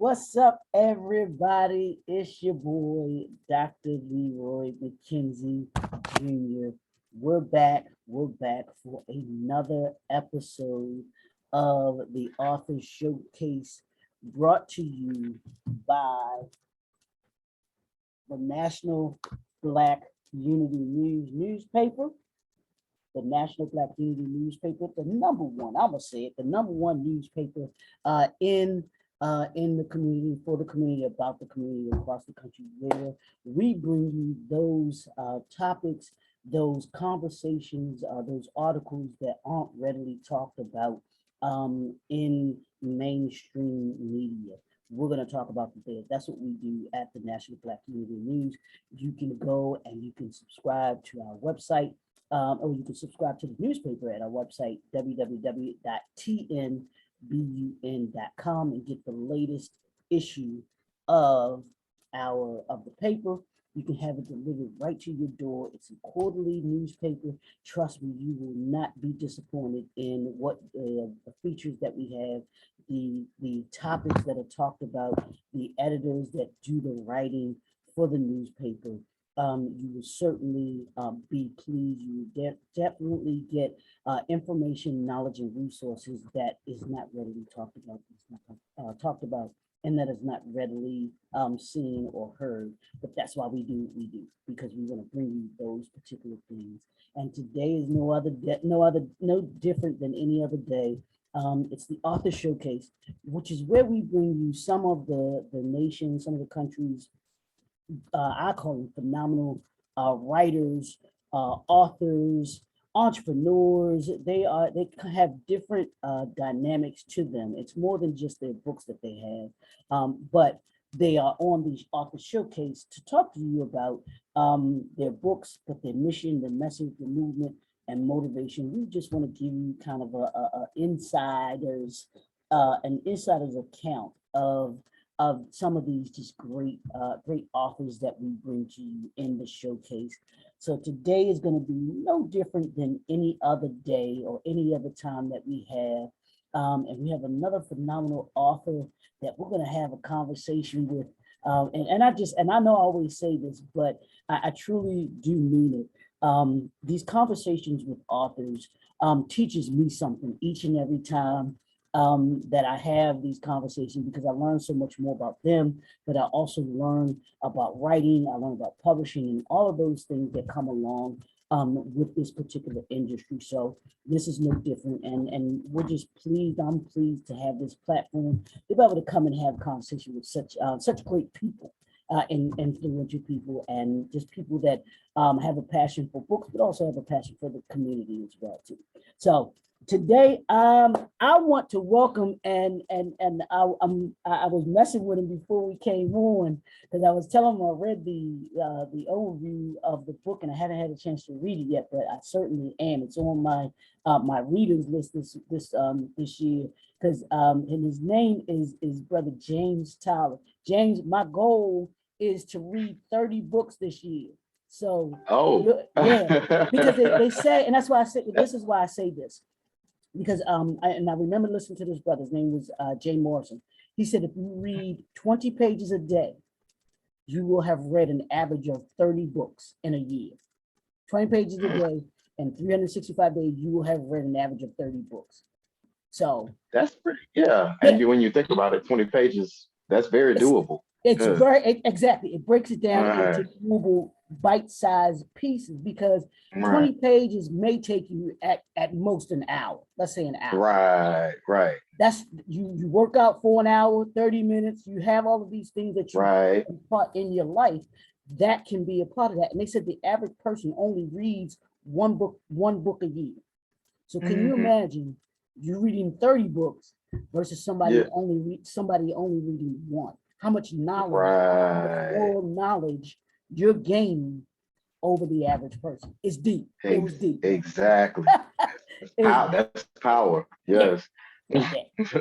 What's up, everybody? It's your boy, Dr. Leroy McKenzie Jr. We're back. We're back for another episode of the Author Showcase brought to you by the National Black Unity News newspaper. The National Black Unity newspaper, the number one, I'm gonna say it, the number one newspaper in the community, for the community, about the community across the country, where we bring you those topics, those conversations, those articles that aren't readily talked about in mainstream media. We're going to talk about the there. That's what we do at the National Black Unity News. You can go and you can subscribe to our website, or you can subscribe to the newspaper at our website, www.tnbun.com, and get the latest issue of the paper. You can have it delivered right to your door. It's a quarterly newspaper. Trust me, you will not be disappointed in what the features that we have, the topics that are talked about, the editors that do the writing for the newspaper. You will certainly be pleased. You will definitely get information, knowledge, and resources that is not readily talked about, and that is not readily seen or heard. But that's why we do what we do, because we want to bring you those particular things. And today is no different than any other day. It's the Author Showcase, which is where we bring you some of the nations, some of the countries. I call them phenomenal writers, authors, entrepreneurs. They have different dynamics to them. It's more than just their books that they have, but they are on the Author Showcase to talk to you about their books, but their mission, their message, the movement, and motivation. We just want to give you kind of an insider's account of some of these just great authors that we bring to you in the showcase. So today is going to be no different than any other day or any other time that we have. And we have another phenomenal author that we're going to have a conversation with. And I know I always say this, but I truly do mean it. These conversations with authors teaches me something each and every time that I have these conversations, because I learn so much more about them, but I also learn about writing, I learn about publishing, and all of those things that come along with this particular industry. So this is no different, and we're just pleased. I'm pleased to have this platform to be able to come and have conversation with such great people. And influential people, and just people that have a passion for books, but also have a passion for the community as well too. So today, I want to welcome, and I was messing with him before we came on, because I was telling him I read the overview of the book, and I haven't had a chance to read it yet, but I certainly am. It's on my readers list this year, because and his name is Brother James Tyler. James, my goal is to read 30 books this year. So yeah, because they say, and that's why I say this is why I say this, because I remember listening to this brother. His name was Jay Morrison. He said if you read 20 pages a day, you will have read an average of 30 books in a year. 20 pages a day and 365 days, you will have read an average of 30 books. So that's pretty, yeah. And when you think about it, 20 pages, that's very doable. It's very exactly. It breaks it down into doable bite-sized pieces, because 20 pages may take you at most an hour. Let's say an hour. Right. That's you work out for an hour, 30 minutes. You have all of these things that you part in your life that can be a part of that. And they said the average person only reads one book a year. So can you imagine you reading 30 books versus somebody only reading one? How much knowledge, more knowledge you're gaining over the average person? It's deep. It was deep. Exactly. That's power. Yes. Yeah,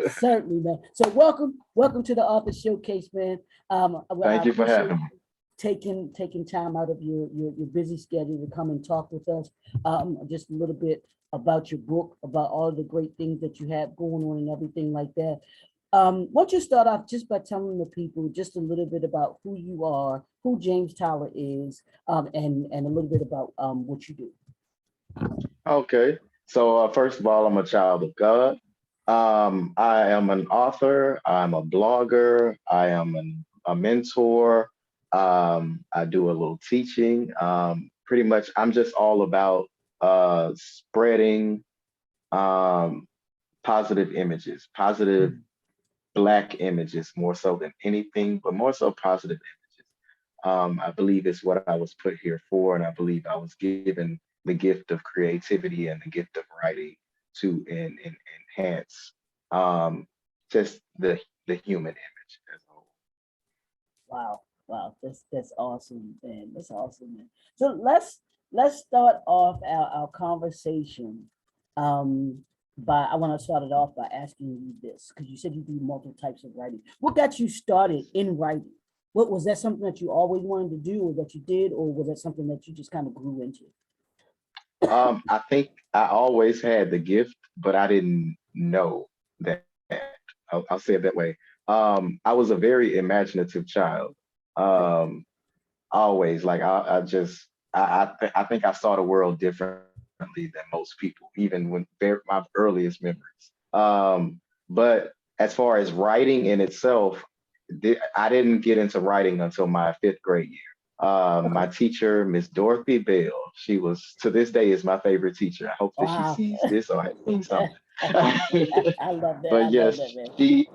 certainly, man. So welcome to the Author Showcase, man. Thank you for having me. Taking time out of your busy schedule to come and talk with us. Just a little bit about your book, about all the great things that you have going on and everything like that. Why don't you start off just by telling the people just a little bit about who you are, who James Tyler is, and a little bit about what you do. Okay. So first of all, I'm a child of God. I am an author. I'm a blogger. I am a mentor. I do a little teaching. Pretty much, I'm just all about spreading um, positive images, positive Mhm. Black images more so than anything, but more so positive images. I believe it's what I was put here for, and I believe I was given the gift of creativity and the gift of writing to enhance um, just the human image as a whole. Wow, wow, that's awesome, man. That's awesome, man. So let's start off our conversation. Um, by I want to start it off by asking you this because you said you do multiple types of writing. What got you started in writing? What was that something that you always wanted to do, or that you did, or was that something that you just kind of grew into? I think I always had the gift, but I didn't know that. I'll say it that way. I was a very imaginative child. Okay. Um, always like I just I think I saw the world differently than most people, even when my earliest memories. But as far as writing in itself, I didn't get into writing until my fifth grade year. My Okay. teacher, Miss Dorothy Bell, she was to this day is my favorite teacher. I hope that she Wow. sees this or has seen something. I love that. I But love yes, that, man. she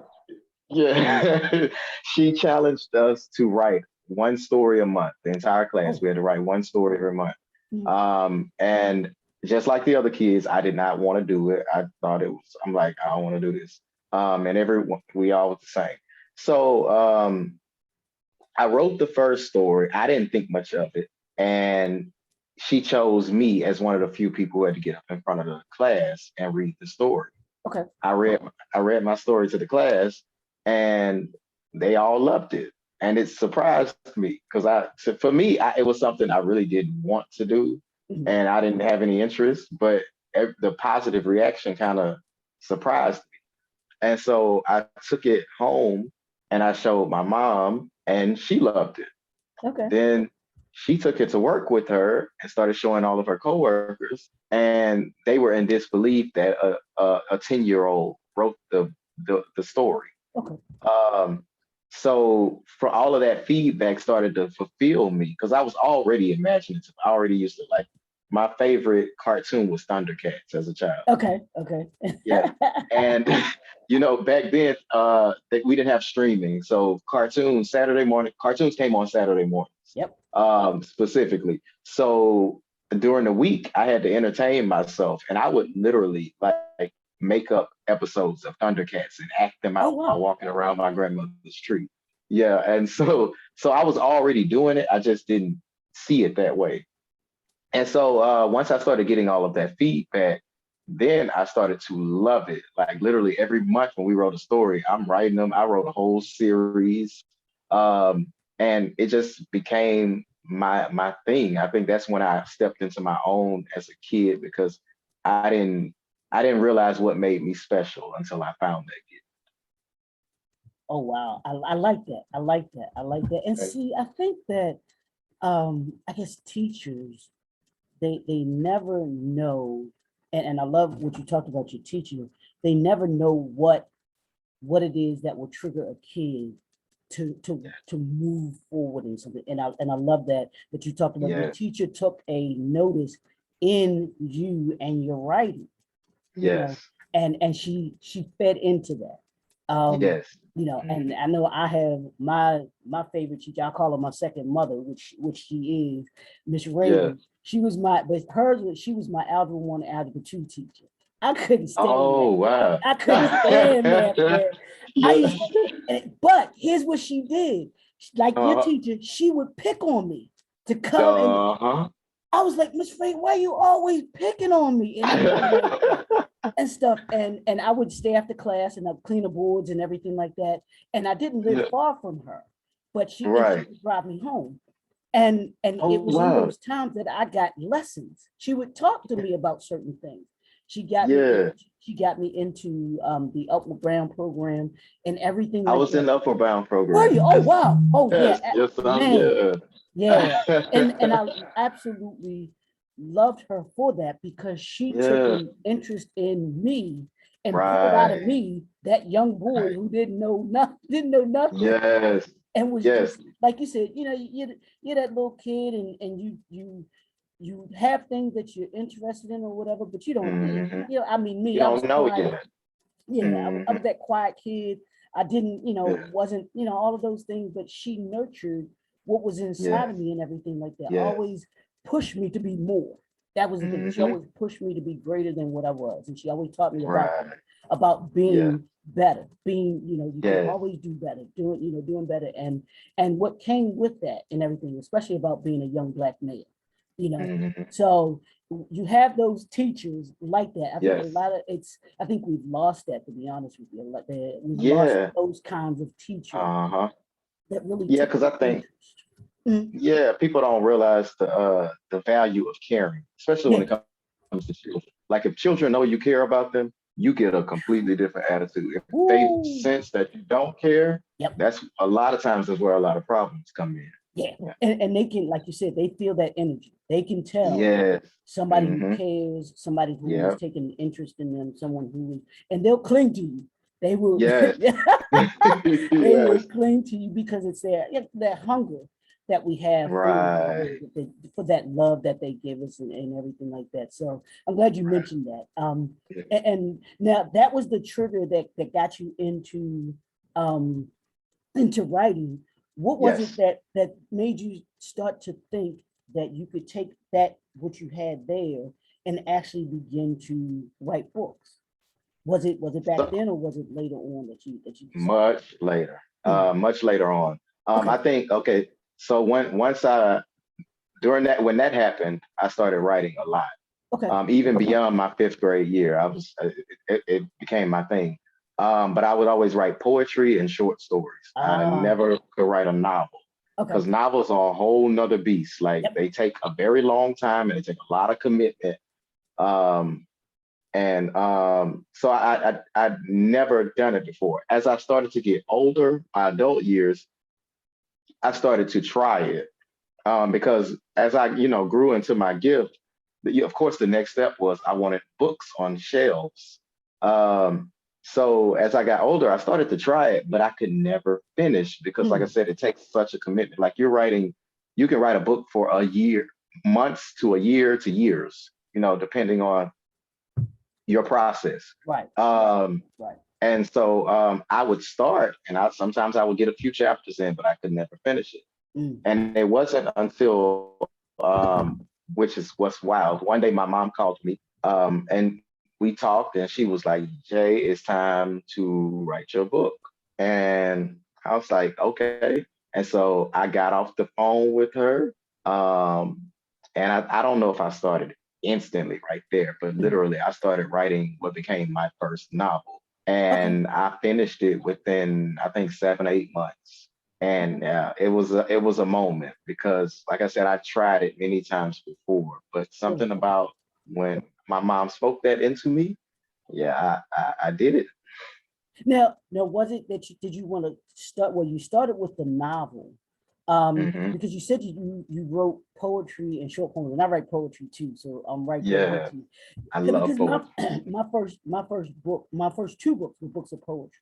yeah, she challenged us to write one story a month. The entire class, Oh. we had to write one story every month. Mm. And just like the other kids, I did not want to do it. I thought it was. I'm like, I don't want to do this. And everyone, we all was the same. So I wrote the first story. I didn't think much of it, and she chose me as one of the few people who had to get up in front of the class and read the story. Okay. I read I read my story to the class, and they all loved it, and it surprised me because for me it was something I really didn't want to do, Mhm. and I didn't have any interest, but the positive reaction kind of surprised me, and so I took it home and I showed my mom, and she loved it. Okay. Then she took it to work with her and started showing all of her coworkers, and they were in disbelief that a 10-year-old wrote the story. Okay. Um, so for all of that feedback started to fulfill me because I was already imaginative. I already used to like my favorite cartoon was Thundercats as a child. Okay. Okay. Yeah. And back then we didn't have streaming. So cartoons came on Saturday mornings, Yep. specifically. So during the week I had to entertain myself and I would literally like make up episodes of Thundercats and act them Oh out while wow. walking around my grandmother's tree. Yeah. And so I was already doing it. I just didn't see it that way. And so once I started getting all of that feedback, then I started to love it. Like literally every month when we wrote a story, I'm writing them. I wrote a whole series, and it just became my thing. I think that's when I stepped into my own as a kid because I didn't I didn't realize what made me special until I found that Oh wow. I like that. I like that. I like that. And gift. see, I think that I guess teachers they never know, and I love what you talked about your teacher. They never know what it is that will trigger a kid to move forward in something. And I love that you talked about your Yes, teacher took a notice in you and your writing, you know, yes, and she fed into that. yes. And Mhm. I know I have my favorite teacher. I call her my second mother, which she is Miss Yes. Raven. She was but she was my Algebra 1 and Algebra 2 teacher. I couldn't stand Oh that. wow. I couldn't stand math, man. I Yeah. used but here's what she did. Like your Uh-huh. teacher, she would pick on me to come and Uh-huh. I was like, Miss Ray, why are you always picking on me? And stuff. And I would stay after class and I'd clean the boards and everything like that. And I didn't live Yeah. far from her, but she Right. would drive me home. And Oh it was in wow. those times that I got lessons. She would talk to me about certain things. She got me Yeah. she got me into the Upward Bound program and everything I like was in that. the Upper Bound Were program. you? Oh wow. Oh yeah. Yes, Man. Yeah. And yeah. I absolutely loved her for that because she took Yeah. an interest in me and pulled out of Right. me that young boy Right. who didn't know nothing Yes. and was Yes. just like you said, you're that little kid and you have things that you're interested in or whatever, but you don't, Hmm. I mean, You me, I was don't know quiet. yet. Yeah, I Hmm. was that quiet kid. I didn't, Yeah. wasn't, all of those things, but she nurtured what was inside Yes. of me and everything like that. Yes. Always pushed me to be more. That was the thing. She Hmm. always pushed me to be greater than what I was. And she always taught me about that, Right. about Yeah. being better, being, you can Yes. always do better, doing better. And what came with that and everything, especially about being a young Black male, you know. Hmm. So you have those teachers like that. I think a Yes. lot of I think we've lost that, to be honest with you. We've lost Yeah. those kinds of teachers Uh-huh. that really Yeah, took because an I think, interest. Mhm. yeah, people don't realize the value of caring, especially when Yeah. it comes to children. Like if children know you care about them, you get a completely different attitude. If they Woo. sense that you don't care, Yep. that's a lot of times is where a lot of problems come in. Yeah. Yeah. And they can, like you said, they feel that energy. They can tell Yes. somebody who Mm-hmm. cares, somebody who is Yeah. taking an interest in them, someone who is, and they'll cling to you. They will, Yes. they will Yes. cling to you because it's their hunger that we have for Right. for that love that they give us and everything like that. So I'm glad you Right. mentioned that. Yeah. And now that was the trigger that got you um, into writing. What was it Yes. that made you start to think that you could take that what you had there and actually begin to write books? Was it back So then or was it later on that you decided? much later. Mm, Much later on. okay, I think okay. So once I during that when that happened, I started writing a lot. okay. Even beyond my fifth grade year, it became my thing. But I would always write poetry and short stories. I Ah, never could write a novel okay. because novels are a whole nother beast. Like Yep. they take a very long time and they take a lot of commitment. Um, and so I'd never done it before. As I started to get older, my adult years, I started to try it because as I grew into my gift, of course the next step was I wanted books on shelves. Um, so as I got older, I started to try it, but I could never finish because, like I Mm, said, it takes such a commitment. Like you can write a book for a year, months to a year to years, depending on your process. right, right, Um, right. and so I would start, and sometimes I would get a few chapters in, but I could never finish it. Mm, And it wasn't until, which is what's wild. One day my mom called me and we talked, and she was like, Jay, it's time to write your book. And I was like, okay. And so I got off the phone with her. Um, and I don't know if I started instantly right there, but mm. literally I started writing what became my first novel. Okay, And I finished it within, I think, 7, 8 months. okay. And it was a moment because, like I said, I tried it many times before, but Sure. something about when my mom spoke that into me, yeah, I did it. Now, was it that did you want to start? Well, you started with the novel, Hmm. because you said you wrote poetry and short poems, and I write poetry too, so I'm right there with Yeah, you. I love Because my poetry. my first two books were books of poetry.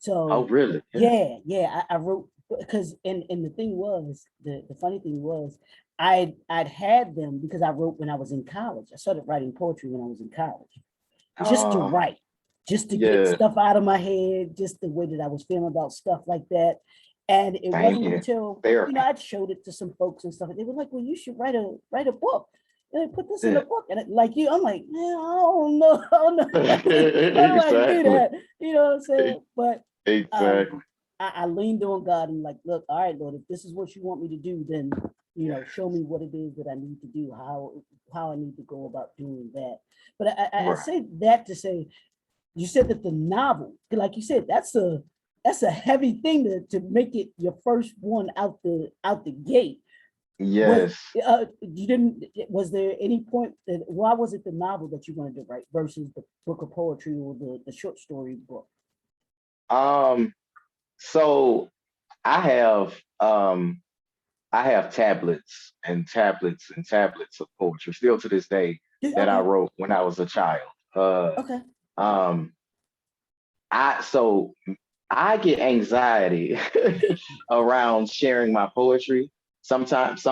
Oh, So really? Yeah. yeah, I wrote because and the thing was the funny thing was I'd had them because I wrote when I was in college. I started writing poetry when I was in college just to Oh, write, just to get yeah. stuff out of my head, just the way that I was feeling about stuff like that. And it Same wasn't here. until, Therapy. I showed it to some folks and stuff. And they were like, well, you should write a book. And I put this in a Yeah. book. And like you, I'm like, man, I don't know. I don't know. How do I do Exactly. that? You know what I'm saying? But um, Exactly. I leaned on God and like, look, all right, Lord, if this is what you want me to do, then Yeah. show me what it is that I need to do, how I need to go about doing that. But I Right. say that to say, you said that the novel, like you said, that's a heavy thing to make it your first one out the gate. Was Yes. you didn't? Was there any point that why was it the novel that you wanted to write versus the book of poetry or the short story book? Um, so I have um I have tablets and tablets and tablets of poetry still to this day that I Okay, wrote when I was a child. okay, Um, so I get anxiety around sharing my poetry. Sometimes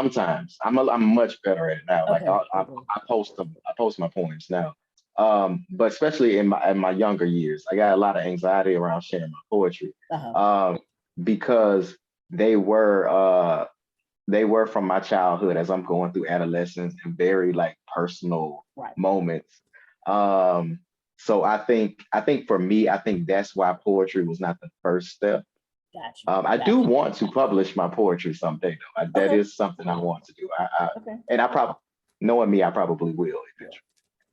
I'm much better at it now. Like okay, okay. I post them, I post my poems now. But especially in my younger years, I got a lot of anxiety around sharing my poetry. Uh-huh. Um, because they were uh they were from my childhood as I'm going through adolescence and very like personal Right. moments. Um, so I think for me, I think that's why poetry was not the first step. Got you. I do Got you. want to publish my poetry someday, though. That Okay. is something I want to do. Okay. And I probably, knowing me, I probably will Yeah. eventually.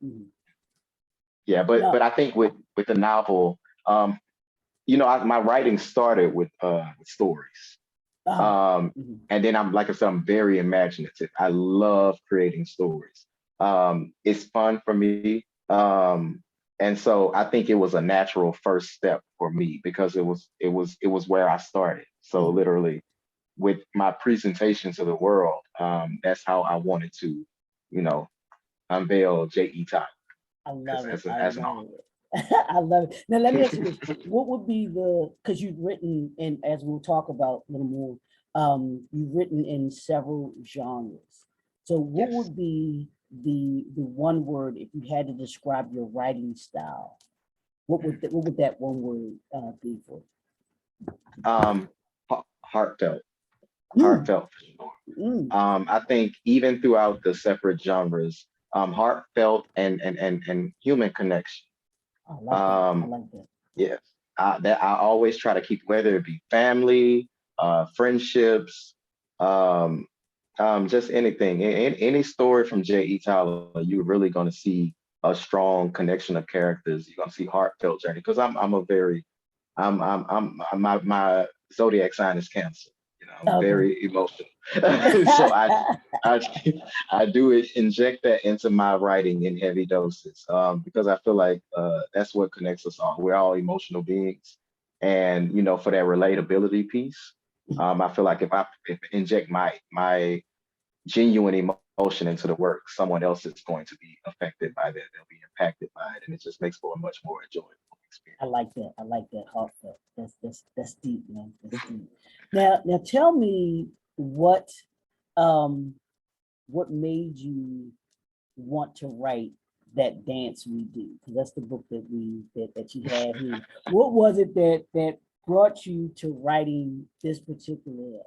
Mhm. Yeah, but No. I think with the novel, um, my writing started with stories. Uh-huh. Um, Mhm. and then I'm like I said, I'm very imaginative. I love creating stories. It's fun for me. And so I think it was a natural first step for me because it was where I started. So Mhm. literally with my presentation to the world, that's how I wanted to, you know, unveil J.E. Tyler I as love it. as, a, I as an love it. I love it. Now let me ask you this. What would be the because you've written and as we'll talk about a little more, you've written in several genres. So what yes. would be the one word if you had to describe your writing style? What would that one word be for? Heartfelt, Mm, heartfelt for sure. mm. I think even throughout the separate genres, heartfelt and human connection. I like that. I Um, like that. yes, that I always try to keep, whether it be family, friendships, um, just anything. In any story from J.E. Tyler, you're really going to see a strong connection of characters. You're going to see heartfelt journey because I'm a very my zodiac sign is Cancer. I'm Okay. very emotional, so I I do it inject that into my writing in heavy doses because I feel like that's what connects us all. We're all emotional beings, and for that relatability piece, I feel like if I inject my genuine emotion into the work, someone else is going to be affected by that. They'll be impacted by it, and it just makes for a much more enjoyable I experience. like that. I like that heartfelt. That's deep, man. That's deep. Now tell me um what made you want to write that dance we do? Because that's the book that you have here. What was it that brought you to writing this particular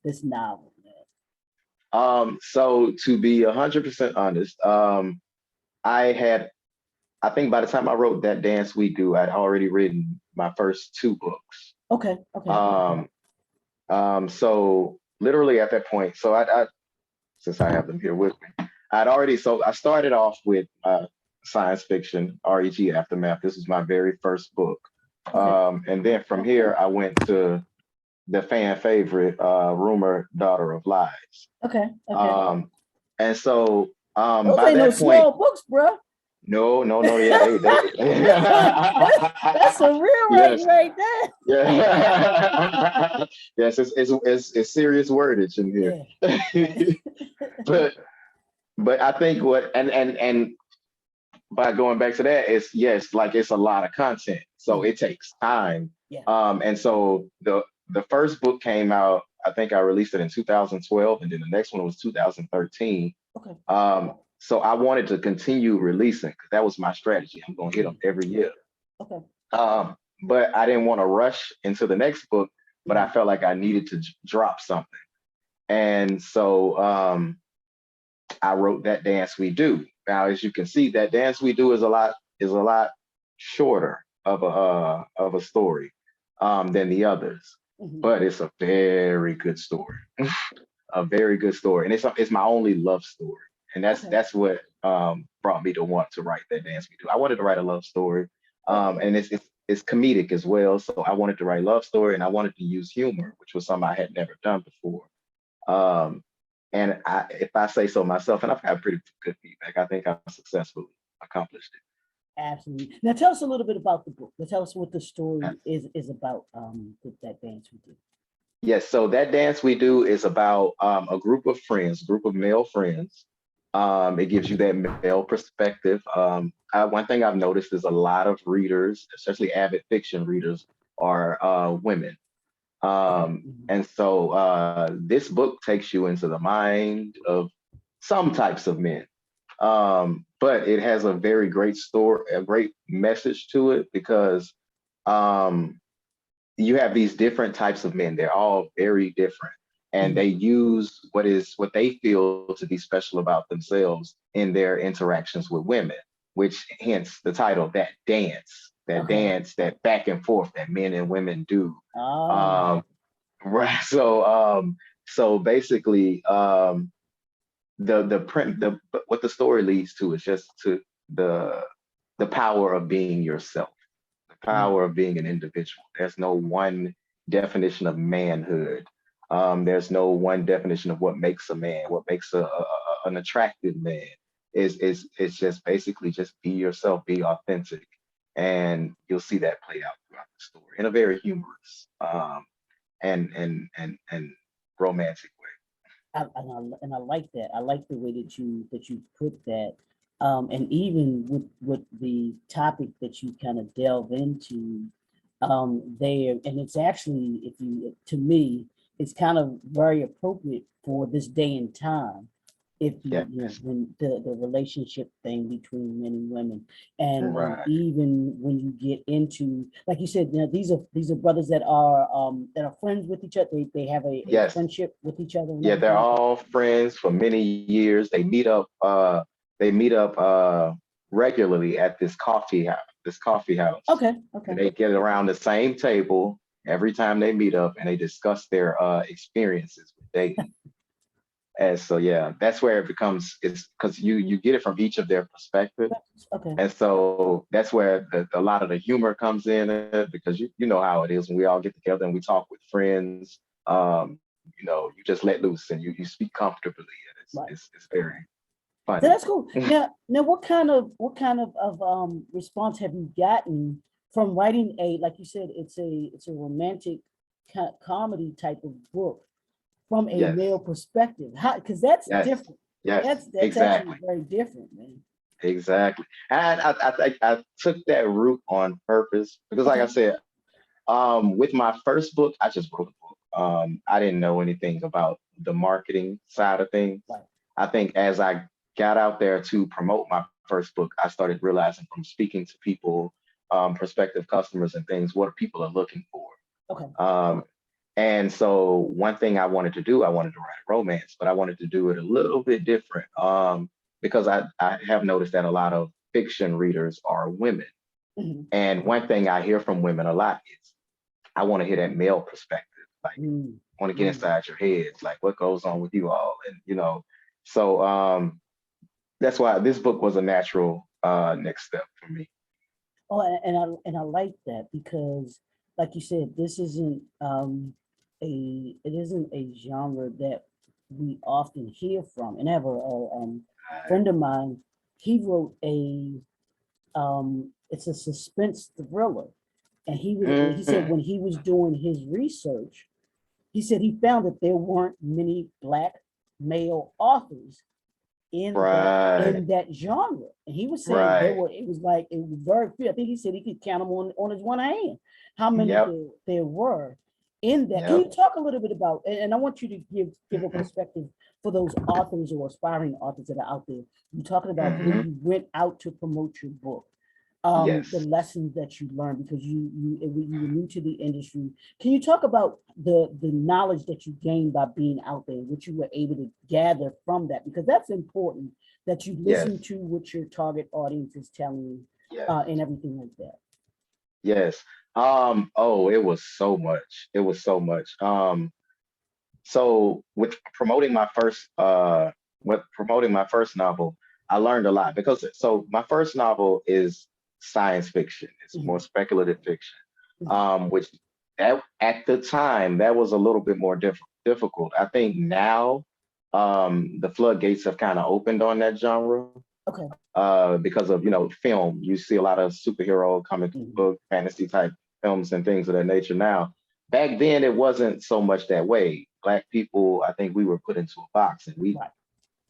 this novel, man? So to be 100% honest, I think by the time I wrote That Dance We Do, I'd already written my first two books. Okay, okay, okay. Um, so literally at that point, so since I have them here with me, so I started off with science fiction, REG Aftermath. This was my very first book. Okay. And then from Okay. here, I went to the fan favorite, Rumor Daughter of Lies. Okay. Okay. Um, and so Those by ain't no that point, small books, bro. no, no, no, yeah, That's a real writing yes, right there. yeah, yes, it's serious wordage in Yeah. here, Yeah. but I think what and by going back to that, it's yes, like it's a lot of content, so Mhm. it takes time. Yeah. And so the first book came out. I think I released it in 2012, and then the next one was 2013. Okay. So I wanted to continue releasing because that was my strategy. I'm going to hit them Mhm. every year. Okay. But I didn't want to rush into the next book, but I Mhm. felt like I needed to drop something. And so I wrote That Dance We Do. Now, as you can see, That Dance We Do is a lot shorter of a story than the others, Mhm. but it's a very good story, a very good story, and it's my only love story, and that's Okay. that's what brought me to want to write That Dance We Do. I wanted to write a love story, Okay. and it's comedic as well. So I wanted to write love story, and I wanted to use humor, which was something I had never done before. Um, And if I say so myself, and I've had pretty good feedback, I think I've successfully accomplished Absolutely. Now tell us a little bit about the book. Now tell us what the it. story is about, that dance we did. Yes, so that dance we do is about a group of friends, group of male friends. It gives you that male perspective. One thing I've noticed is a lot of readers, especially avid fiction readers, are women. Okay. Mhm. And so this book takes you into the mind of some types of men. But it has a very great story, a great message to it because um, you have these different types of men. They're all very different. And they Mhm. use what they feel to be special about themselves in their interactions with women, which hence the title, that Okay. dance, that back and forth that men and women do. Oh, Um, right. So basically, the print the what the story leads to is just to the the power of being yourself, the mm, power of being an individual. There's no one definition of manhood. There's no one definition of what makes a man, what makes an attractive man. Is just basically just be yourself, be authentic, and you'll see that play out throughout the story in a very humorous and romantic way. and I like that. I like the way that you put that. And even with the topic that you kind of delve into, there, and it's actually, if you, to me, it's kind of very appropriate for this day and time. If Yes, you know, when the relationship thing between men and women, and right. even when you get into, like you said, you know, these are brothers that are friends with each other. They have a Yes, friendship with each other and yeah, they're everything. all friends for many years. They meet up regularly at this coffee house. Okay, okay. And they get around the same table every time they meet up and they discuss their experiences with dating. And so yeah, that's where it becomes it's because you get it from each of their perspective. Okay. And so that's where a lot of the humor comes in because you know how it is when we all get together and we talk with friends. You just let loose and you speak comfortably, and Right. it's very So funny. that's cool. Now, what kind of response have you gotten from writing a, like you said, it's a romantic comedy type of book from a Yes, male perspective? How? Because that's yes, different. yes, That's actually exactly, very different, man. exactly. And I think I took that route on purpose because, like I Okay. said, with my first book, I just wrote a book. I didn't know anything about the marketing side of things. Right. I think as I got out there to promote my first book, I started realizing from speaking to people, prospective customers and things, what people are looking for. Okay. Um, and so one thing I wanted to do, I wanted to write a romance, but I wanted to do it a little bit different because I have noticed that a lot of fiction readers are women. Mhm. And one thing I hear from women a lot is, I want to hear that male perspective. Like, Mm, I want to get mm. inside your heads, like what goes on with you all. And, so that's why this book was a natural next step for me. Oh, and I like that because, like you said, this isn't it isn't a genre that we often hear from. And I have a friend of mine. He wrote a it's a suspense thriller, and he said Mm, when he was doing his research, he said he found that there weren't many black male authors right, in that genre. And he was saying there right. were, it was like, it was very few. I think he said he could count them on his one hand, how many Yep, there were in that. Can yep. you talk a little bit about, and I want you to give a Hmm. perspective for those authors or aspiring authors that are out there. You're talking about when Hmm. you went out to promote your book, the Yes. lessons that you learned because you were new to the industry. Can you talk about the knowledge that you gained by being out there, what you were able to gather from that? Because that's important that you Yes. listen to what your target audience is telling you, Yes. and everything like that. Yes. Oh, it was so much. It was so much. So with promoting my first novel, I learned a lot because so my first novel is science fiction. It's more Mhm, speculative fiction. mhm, Which at the time that was a little bit more difficult. I think now the floodgates have kind of opened on that genre. Okay. Because of, film. You see a lot of superhero comic Mhm. book fantasy type films and things of that nature now. Back then it wasn't so much that way. Black people, I think we were put into a box, and we, Right.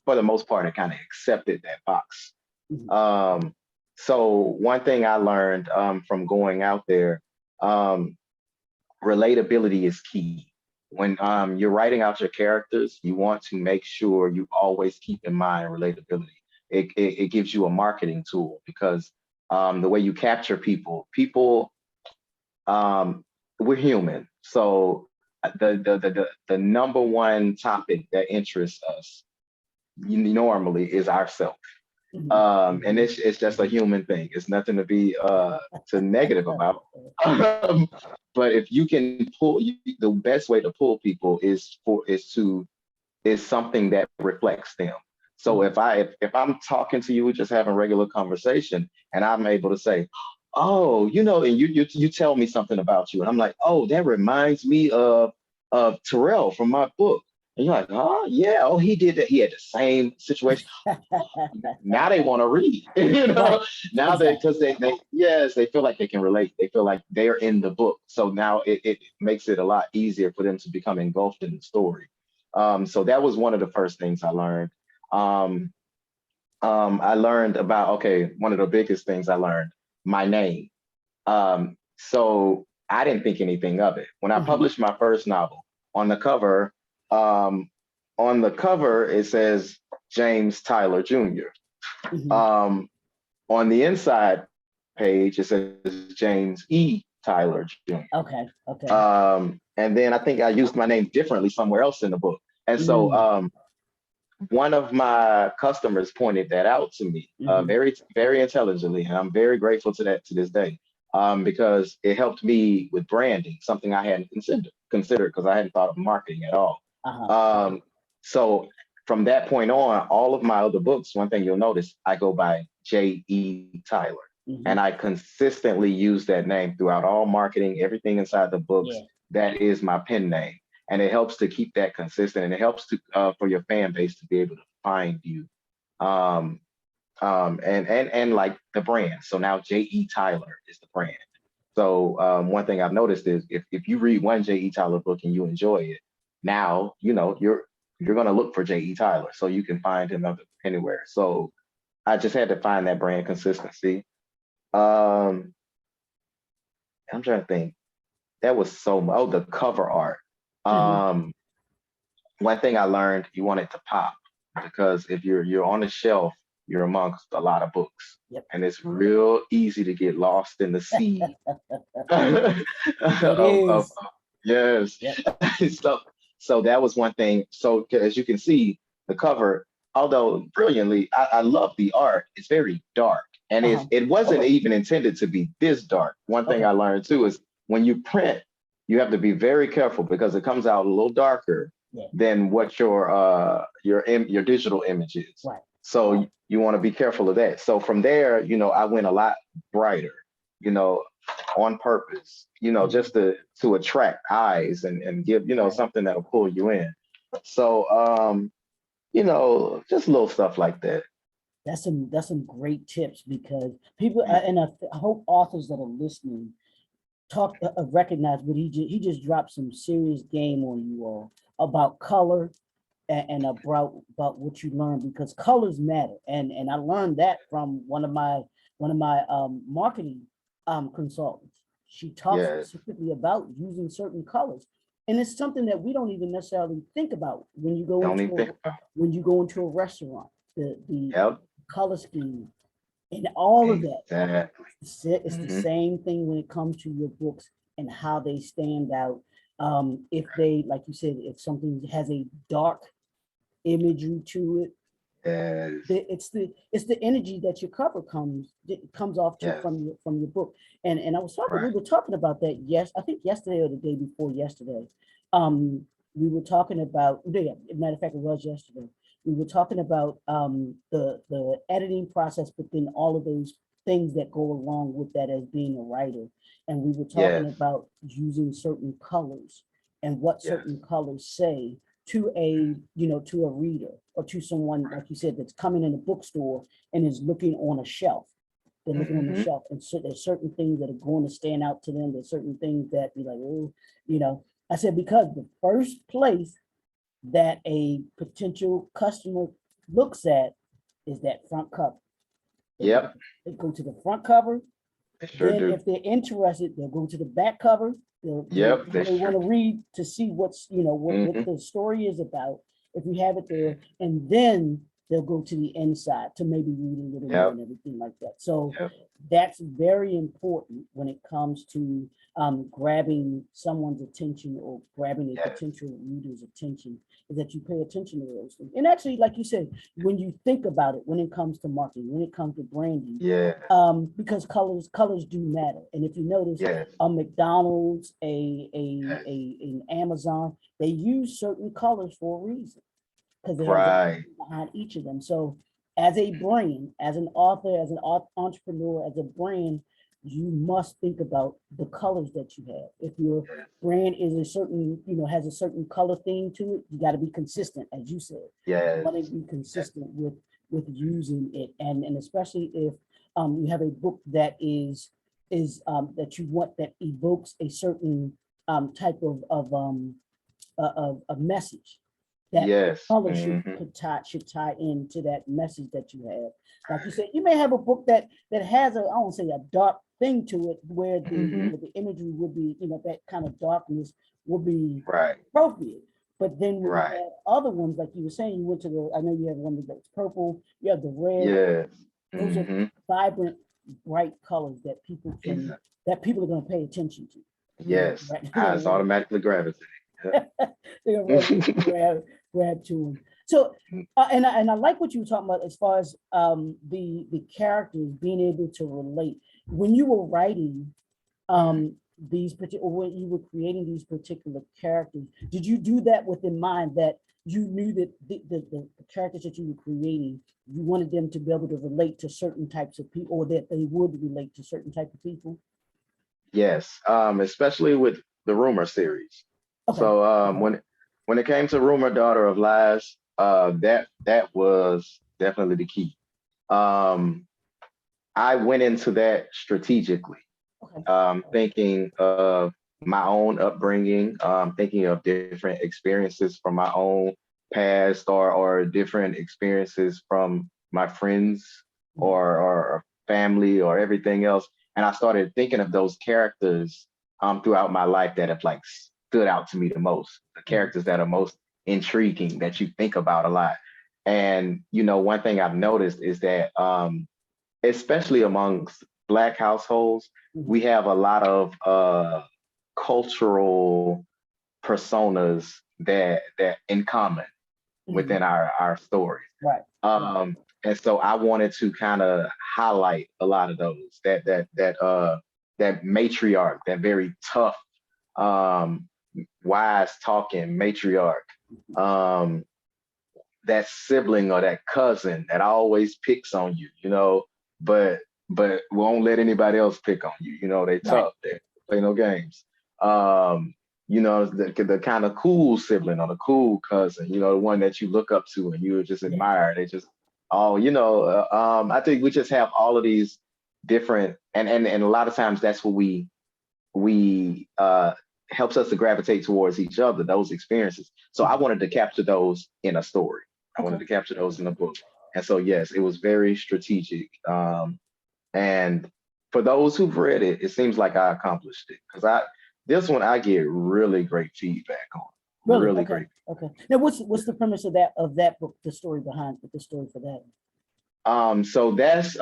for the most part, kind of accepted that box. Mhm. um, so one thing I learned, from going out there, um, relatability is key. When you're writing out your characters, you want to make sure you always keep in mind relatability. It gives you a marketing tool, because the way you capture people, um, we're human. So the number one topic that interests us normally is ourself. Mhm. And Mhm. it's just a Mhm. human thing. It's nothing to be too negative about. Um, but if you can pull, the best way to pull people is something that reflects them. So Mhm. if I'm talking to you, just having regular conversation, and I'm able to say, oh, and you tell me something about you, and I'm like, oh, that reminds me of Terrell from my book. And you're like, oh yeah, oh, he did that. He had the same situation. Now they want to read, Right. now Exactly. because they yes, they feel like they can relate, they feel like they're in the book, so now it makes it a lot easier for them to become engulfed in the story. So that was one of the first things I learned. um, I learned about, okay, one of the biggest things I learned, my name. So I didn't think anything of it when I Mhm. published my first novel. On the cover, um, it says James Tyler Jr. Mhm. Um, on the inside page, it says James E. Tyler Jr. Okay. Okay. And then I think I used my name differently somewhere else in the book. And so Mm. one of my customers pointed that out to me, Mhm. very, very intelligently. And I'm very grateful to that to this day, because it helped me with branding, something I hadn't considered because I hadn't thought of marketing at all. Uh-huh. Uh-huh. Um, so from that point on, all of my other books, one thing you'll notice, I go by J.E. Tyler. And Mhm. I consistently use that name throughout all marketing, everything inside the books. Yeah. That is my pen name, and it helps to keep that consistent, and it helps to for your fan base to be able to find you. Um, and like the brand. So now J.E. Tyler is the brand. So one thing I've noticed is if you read one J.E. Tyler book and you enjoy it, now you're gonna look for J.E. Tyler, so you can find him anywhere. So I just had to find that brand consistency. Um, I'm trying to think. That was oh, the cover art. Mhm. Um, one thing I learned, you want it to pop, because if you're on a shelf, you're amongst a lot of books, Yep. and it's real easy to get lost in the sea It of is. yes. Yep. so so that was one thing. So as you can see, the cover, although brilliantly, I love the art. It's very dark, and Uh-huh. it wasn't Okay. even intended to be this dark. One thing Okay. I learned too is when you print, you have to be very careful because it comes out a little darker Yeah. than what your digital image is. Right. So you want to be careful of that. So from there, I went a lot brighter, you know, on purpose, Mhm. just to attract eyes and give, Right. something that'll pull you in. So just little stuff like that. That's some great tips because people Yeah. and I hope authors that are listening recognize what he just dropped some serious game on you all about color and about what you learn because colors matter and I learned that from one of my marketing consultants. She talks Yes. specifically about using certain colors, and it's something that we don't even necessarily think about when you go Don't into even think about a restaurant. The it. Yep. color scheme and all of that. Exactly. It's the Hmm. same thing when it comes to your books and how they stand out. If they, like you said, if something has a dark imagery to it, Yes. it's the energy that your cover comes off to Yes. from your book. And I was talking, we Right. were talking about that. Yes, I think yesterday or the day before yesterday. Um, we were talking about. Yeah, matter of fact, it was yesterday. We were talking about the editing process, but then all of those things that go along with that as being a writer. And we were talking Yes. about using certain colors and what Yes. certain colors say. to a, to a reader or to someone, like you said, that's coming in a bookstore and is looking on a shelf. They're looking on the Mhm. shelf, and so there's certain things that are going to stand out to them. There's certain things that be like, oh, you know. I said because the first place that a potential customer looks at is that front cover. They go, Yep, they go to the front cover. they sure Then, do. if they're interested, they'll go to the back cover. They'll Yep, they that's want true. to read to see what's, what Hmm. the story is about. If you have it there, and then they'll go to the inside to maybe read a little more Yep, and everything like that. So yep, that's very important when it comes to grabbing someone's attention or grabbing a yes, potential reader's attention, is that you pay attention to those things. And actually, like you said, when you think about it, when it comes to marketing, when it comes to branding, yeah, because colors do matter. And if you notice, yes, a McDonald's, yes. an Amazon, they use certain colors for a reason because they have a Right. reason behind each of them. So, as a brand, as an author, as an entrepreneur, as a brand, you must think about the colors that you have. If your Yes, brand is a certain, has a certain color theme to it, you got to be consistent, as you said. You yes, want to be yes, consistent with using it, and especially if you have a book that is that you want, that evokes a certain type of a message, that yes. color Hmm. should tie into that message that you have. Like you said, you may have a book that has a, I won't say a dark thing to it, where the Hmm. the imagery would be, that kind of darkness would be Right, appropriate. But then when you right. have other ones, like you were saying, you went to the, I know you have one that's purple, you have the red. Yes. Those are Hmm. vibrant, bright colors Exactly. that people are going to pay attention to. Yes. They're I just gonna automatically gravitate. they're gonna Yep. grab to them. So, and I like what you were talking about as far as the characters being able to relate. When you were writing these particular, when you were creating these particular characters, did you do that with in mind, that you knew that the characters that you were creating, you wanted them to be able to relate to certain types of people, or that they would relate to certain type of people? Yes. Especially with the Rumor series. Okay. So Okay. when it came to Rumor Daughter of Lies, that was definitely the key. Um, I went into that strategically, Okay. thinking of my own upbringing, thinking of different experiences from my own past, or different experiences from my friends, Mhm. or family, or everything else. And I started thinking of those characters throughout my life that have like stood out to me the most, the Mhm. characters that are most intriguing, that you think about a lot. And one thing I've noticed is that especially amongst Black households, Mhm. we have a lot of cultural personas that in common Mhm. within our stories. Right. Right. And so I wanted to kind of highlight a lot of those, that matriarch, that very tough, um, wise talking matriarch, um, that sibling or that cousin that always picks on you, but won't let anybody else pick on you. They Right. tough, they play no games. Um, the kind of cool sibling or the cool cousin, the one that you look up to and you just Yeah. admire. They just I think we just have all of these different, and a lot of times that's what we helps us to gravitate towards each other, those experiences. So I Mhm. wanted to capture those in a story. I wanted Okay. to capture those in a book. And so yes, it was very strategic. And for those who've read it, it seems like I accomplished it, because I this one I get really great feedback on. Really? Really Okay. great. Okay. Now, what's the premise of that book? The story behind the story for that. So that's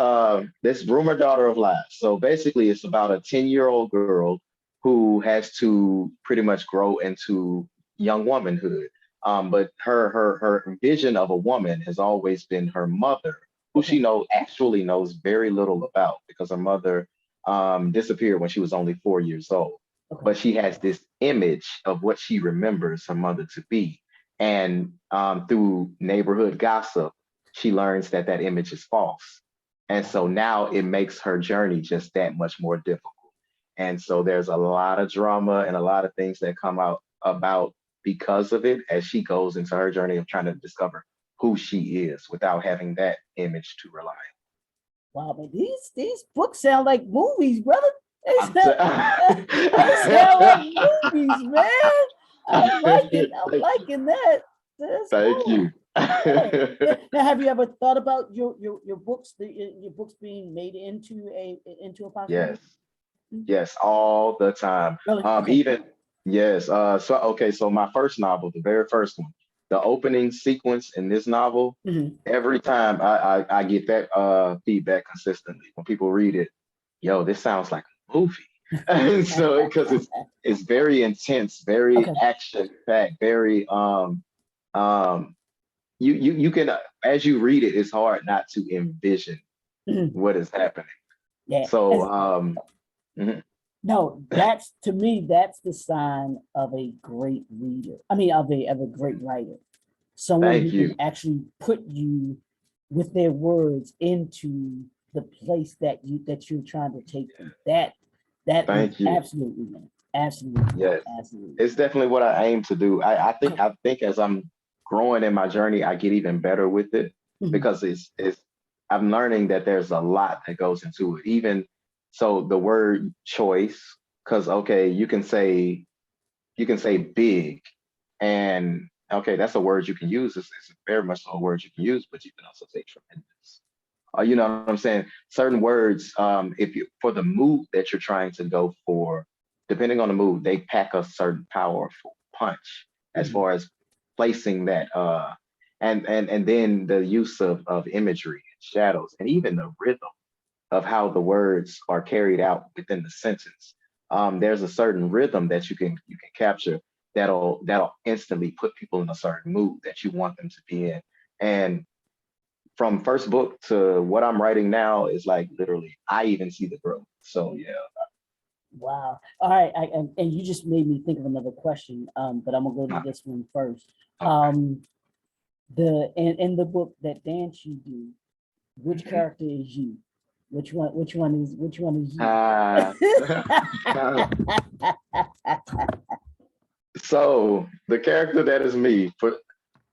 this Rumor Daughter of Lies. So basically it's about a 10-year-old girl who has to pretty much grow into young womanhood. But her vision of a woman has always been her mother, who Okay. she actually knows very little about, because her mother disappeared when she was only 4 years old. Okay. But she has this image of what she remembers her mother to be. And through neighborhood gossip, she learns that that image is false. And so now it makes her journey just that much more difficult. And so there's a lot of drama and a lot of things that come out about because of it as she goes into her journey of trying to discover who she is without having that image to rely Wow, man, these books sound like movies, brother. They on. they sound like movies, man. I'm Thank liking that. That's thank cool. you. Yeah. Now, have you ever thought about your books, your books being made into a possible Yes, movie? Mhm. yes, all the time. Really? Okay. Even yes. So okay, so my first novel, the very first one, the opening sequence in this novel, Mhm. every time I get that feedback consistently when people read it, yo, this sounds like a movie. And so because it's very intense, very Okay. action packed, very um you can as you read it, it's hard not to envision Mhm. what is happening. Yeah. So mhm, No, that's to me, that's the sign of a great reader. I mean, of a great writer. Someone who thank can you. actually put you with their words into the place that you're trying to take them. That is Thank you. absolutely, man. Absolutely, Yes. absolutely. It's definitely what I aim to do. I think as I'm growing in my journey, I get even better with it Mhm. because it's I'm learning that there's a lot that goes into it. Even so the word choice, because okay, you can say big and okay, that's a word you can use. It's very much a word you can use, but you can also say tremendous. You know what I'm saying? Certain words, if you for the mood that you're trying to go for, depending on the mood, they pack a certain powerful punch as Mhm. far as placing that and then the use of imagery, shadows, and even the rhythm of how the words are carried out within the sentence. There's a certain rhythm that you can capture that'll instantly put people in a certain mood that you want them to be in. And from first book to what I'm writing now is like literally I even see the growth. So yeah. Wow. All right. And you just made me think of another question. But I'm gonna go to uh, this one first. Okay. The in the book that dance you do, which Mhm. character is you? Which one is you? Uh, so the character that is me for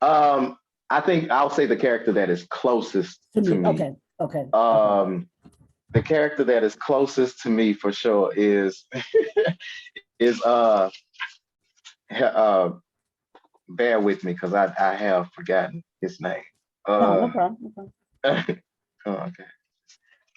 um I think I'll say the character that is closest To to me. me. Okay. Okay. Okay. Um the character that is closest to me for sure is uh bear with me because I have forgotten his name. No, no Uh problem. No problem. oh, okay.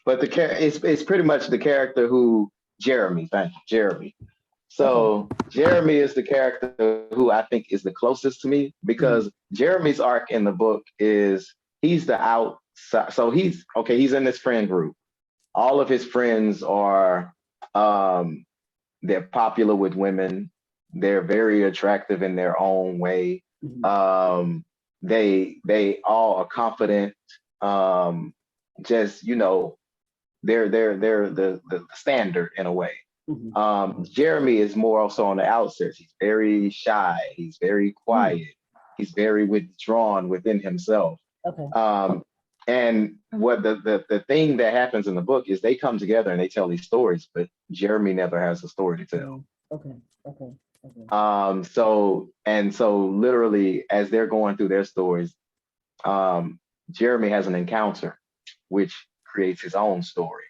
But it's pretty much the character who Jeremy, thank you, Jeremy. Okay. So Jeremy is the character who I think is the closest to me because Mhm. Jeremy's arc in the book is he's the outside. So he's okay. He's in this friend group. All of his friends are um, they're popular with women. They're very attractive in their own way. Mhm. Um, they all are confident. Um, just they're the standard in a way. Mhm. Jeremy is more also on the outskirts. He's very shy. He's very Mm. quiet. He's very withdrawn within himself. Okay. Um, and what the thing that happens in the book is they come together and they tell these stories, but Jeremy never has a story to tell. Mm. Okay. Okay. Okay. So literally as they're going through their stories, um, Jeremy has an encounter, which creates his own story.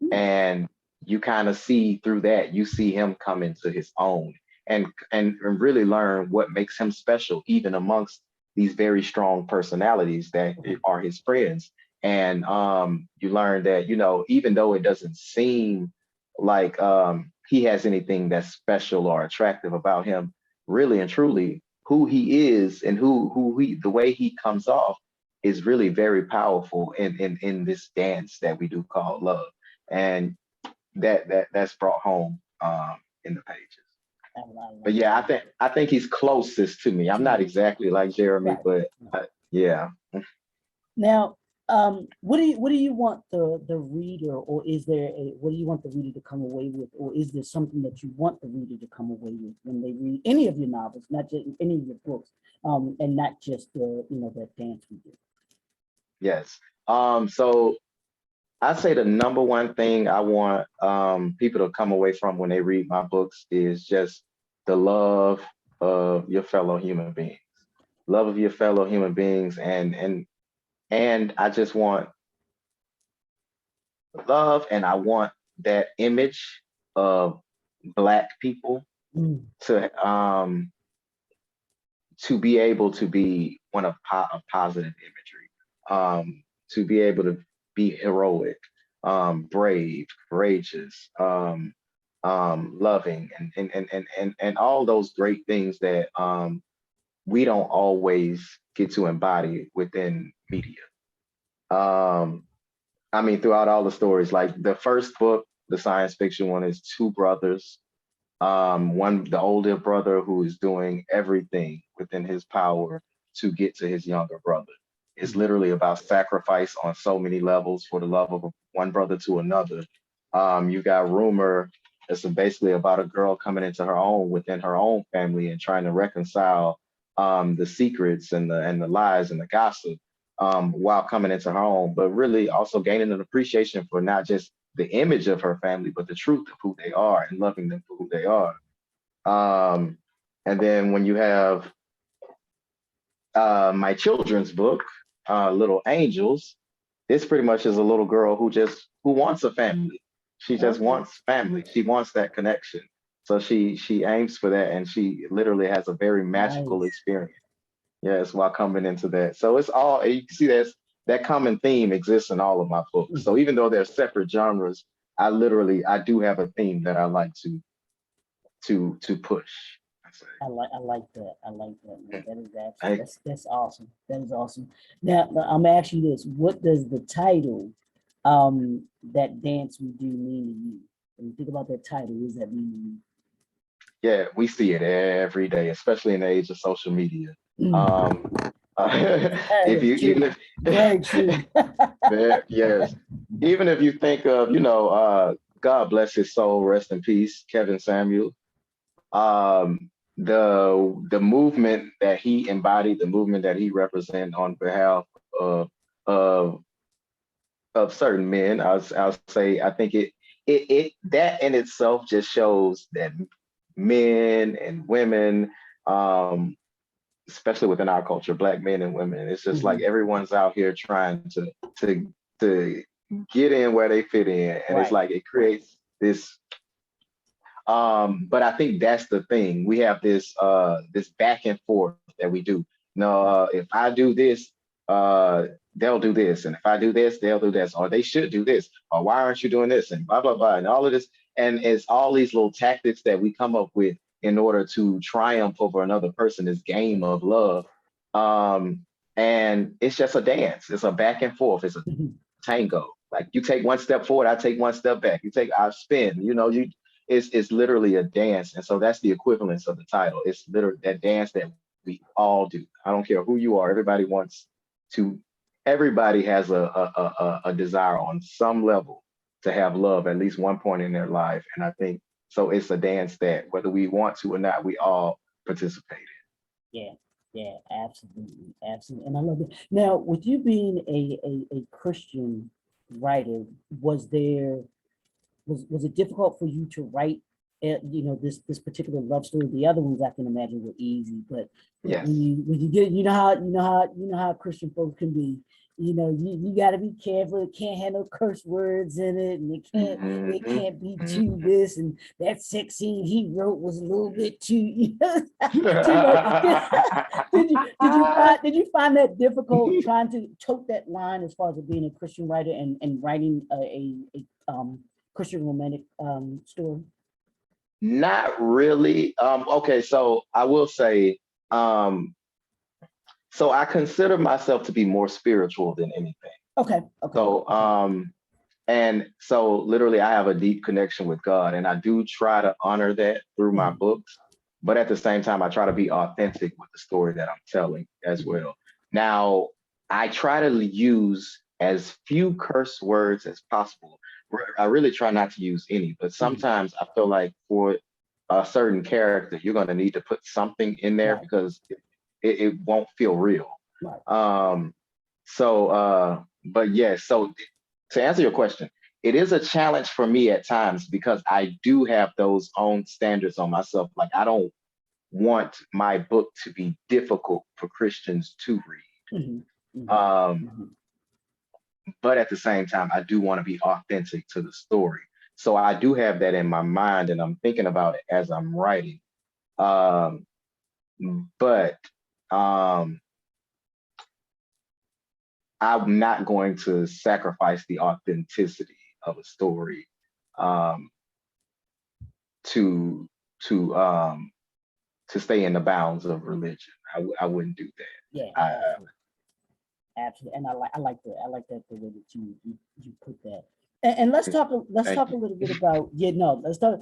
Mm. And you kind of see through that, you see him come into his own and really learn what makes him special, even amongst these very strong personalities that Okay. are his friends. And you learn that, even though it doesn't seem like he has anything that's special or attractive about him, really and truly, who he is and the way he comes off is really very powerful in this dance that we do call love. And that's brought home in the pages. I But like yeah, that. I think he's closest to me. I'm To not you. exactly like Jeremy, Right. but yeah. Now, what do you want the reader, or is there a what do you want the reader to come away with, or is there something that you want the reader to come away with when they read any of your novels, not just any of your books, and not just that dance we did. Yes. So I say the number one thing I want people to come away from when they read my books is just the love, of your fellow human beings, love of your fellow human beings, and I just want love, and I want that image of Black people Mm, to be able to be one of positive imagery, to be able to be heroic, brave, courageous, loving, and all those great things that we don't always get to embody within media. Um, I mean, throughout all the stories, like the first book, the science fiction one, is two brothers, one, the older brother, who is doing everything within his power to get to his younger brother. It's mm, literally about sacrifice on so many levels for the love of one brother to another. You got Rumor. It's basically about a girl coming into her own within her own family and trying to reconcile the secrets and the lies and the gossip, while coming into her own, but really also gaining an appreciation for not just the image of her family, but the truth of who they are and loving them for who they are. Um, and then when you have my children's book, Little Angels, this pretty much is a little girl who wants a family. She just okay. wants family. She wants that connection. So she aims for that, and she literally has a very magical Nice. experience. Yes, while coming into that. So it's all you can see that common theme exists in all of my books. So Mhm. even though they're separate genres, I do have a theme that I like to push. I say. I like that. I like that, man. That is actually I, that's awesome. That is awesome. Now I'm asking you this: what does the title, that dance we do mean to you? When you think about that title, what does that mean yeah, we see it every day, especially in the age of social media. to you? Um, if That's you even true. Very true. yes, even if you think of God bless his soul, rest in peace, Kevin Samuel. The movement that he embodied, the movement that he represented on behalf of of of certain men, I'll say, I think it that in itself just shows that men and women, um, especially within our culture, Black men and women, it's just like Mhm. everyone's out here trying to get in where they fit in, and it's Right. like it creates this. But I think that's the thing. We have this back and forth that we do. No, if I do this, they'll do this, and if I do this, they'll do this, or they should do this, or why aren't you doing this, and blah blah blah, and all of this, and it's all these little tactics that we come up with in order to triumph over another person. This game of love, um, and it's just a dance. It's a back and forth. It's a Mhm. tango. Like you take one step forward, I take one step back. I spin. It's literally a dance, and so that's the equivalence of the title. It's literally that dance that we all do. I don't care who you are. To. Everybody has a desire on some level to have love at least one point in their life, and I think so. It's a dance that whether we want to or not, we all participate Yeah. Yeah. Absolutely. Absolutely. And I love it. Now, with you being a Christian writer, was there was it difficult for you to write, this particular love story? The other ones I can imagine were easy, in. but Yes. when you get, you know how Christian folks can be. You got to be careful. It can't have no curse words in it, and it Mhm. can't be too this, and that sex scene he wrote was a little bit too too much. Did you find that difficult trying to tote that line as far as being a Christian writer and writing a Christian romantic story? Not really. Okay, so I will say, um, so I consider myself to be more spiritual than anything. Okay, okay, So, okay. and so literally I have a deep connection with God, and I do try to honor that through my Mhm, books. But at the same time, I try to be authentic with the story that I'm telling as mhm, well. Now, I try to use as few curse words as possible. I really try not to use any, but mhm. sometimes I feel like for a certain character, you're going to need to put something in there Right, because it won't feel real. right. Um, but yes, so to answer your question, it is a challenge for me at times because I do have those own standards on myself. Like want my book to be difficult for Christians to read. Mhm, mhm, Um, mhm. but at the same time, I do want to be authentic to the story. So I do have that in my mind, and I'm thinking about it as I'm writing. Um, but um, I'm not going to sacrifice the authenticity of a story um, to to um, to stay in the bounds of religion. I wouldn't do Yeah, that. absolutely. Absolutely, and I like that the way that you put that. And let's Thank talk a you. little bit about let's talk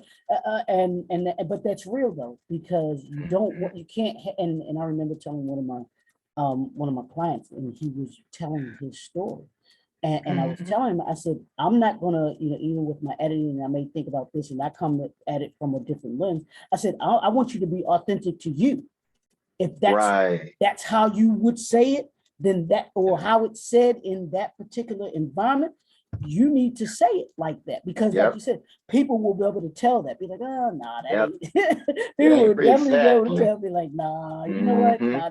and but that's real though, because you don't what you can't and I remember telling one of my clients, and he was telling his story, and I was Mhm. telling him, I said, I'm not gonna, even with my editing, I may think about this and I come at it from a different lens. I said, I want you to be authentic to you. If Right. that's how you would say it, then that, or how it's said in that particular environment, you need to say it like that, because like you Yep. said, people will be able to tell that, be like, oh nah, that Yep. ain't It people will ain't definitely be able to exactly. tell, be like, nah, you know what, Hmm. nah,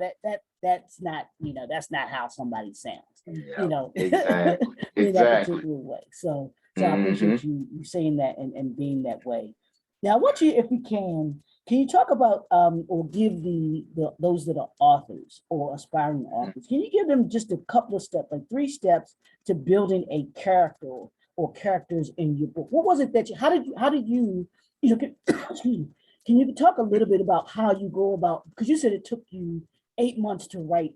that's not, that's not how somebody sounds, Yep. in Exactly. that Exactly. particular way. So I Hmm. appreciate you saying that and being that way. Now I want you, if you can you talk about or give the those that are authors or aspiring authors, can you give them just a couple of steps, like 3 steps to building a character or characters in your book? What was it that how did can, excuse me, can you talk a little bit about how you go about, because you said it took you 8 months to write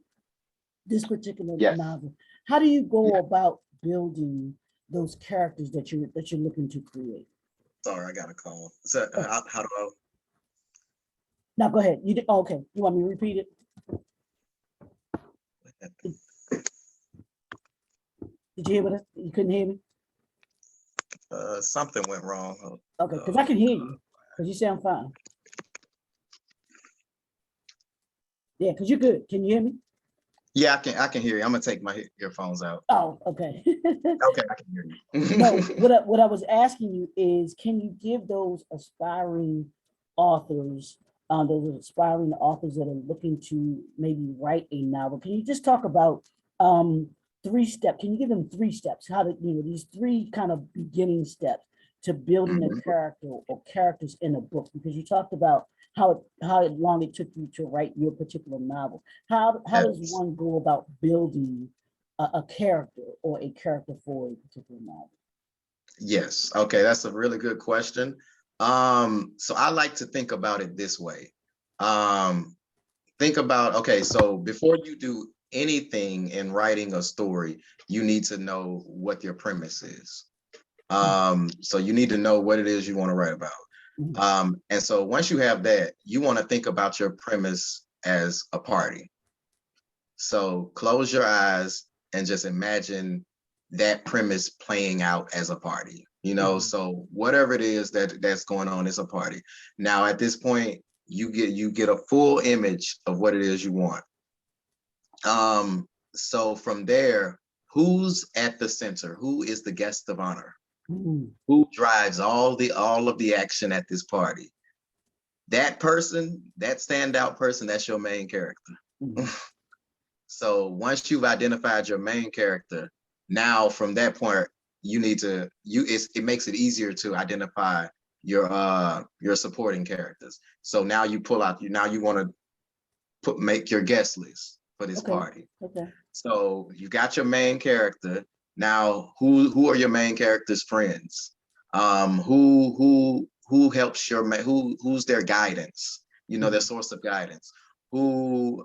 this particular Yes. novel. How do you go Yeah. about building those characters that you're looking to create? Sorry, I got a call. So Oh, how do I? now go ahead. Okay. You want me to repeat it? Did you hear what you couldn't hear me? Something went wrong. Okay, because I can hear you. Because you sound fine. Yeah, because you're good. Can you hear me? Yeah, I can hear you. I'm gonna take my earphones out. Oh, okay. Okay, I can hear No, you. what I was asking you is, can you give those those aspiring authors that are looking to maybe write a novel, can you just talk about 3 steps? Can you give them 3 steps? How to, these 3 kind of beginning steps to building a Mhm. character or characters in a book? Because you talked about how long it took you to write your particular novel. How does Yes. one go about building a character or a character for a particular novel? Yes. Okay, that's a really good question. So I like to think about it this way. Um, think about, okay, so before you do anything in writing a story, you need to know what your premise is. So you need to know what it is you want to write about. Mhm. And so once you have that, you want to think about your premise as a party. So close your eyes and just imagine that premise playing out as a party. Mhm. So whatever it is that's going on is a party. Now at this point, you get a full image of what it is you want. So from there, who's at the center? Who is the guest of honor? Mhm. Who drives all of the action at this party? That person, that standout person, that's your main character. Mhm. So once you've identified your main character, now from that point, it makes it easier to identify your supporting characters. So now you pull out, now you want to make your guest list for this Okay. party. Okay. So you got your main character. Now, who are your main character's friends? Who helps who's their guidance? Their Mhm. source of guidance. Who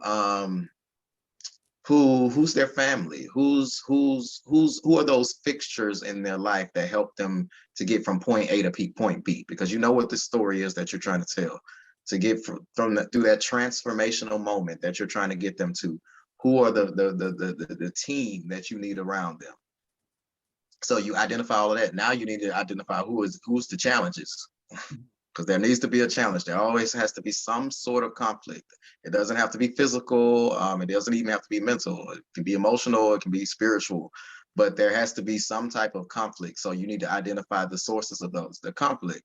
who's their family? Who are those fixtures in their life that help them to get from point A to point B? Because you know what the story is that you're trying to tell. To get through that transformational moment that you're trying to get them to. Who are the team that you need around them? So you identify all of that. Now you need to identify who's the challenges, because there needs to be a challenge. There always has to be some sort of conflict. It doesn't have to be physical. It doesn't even have to be mental. It can be emotional. It can be spiritual, but there has to be some type of conflict. So you need to identify the sources of the conflict.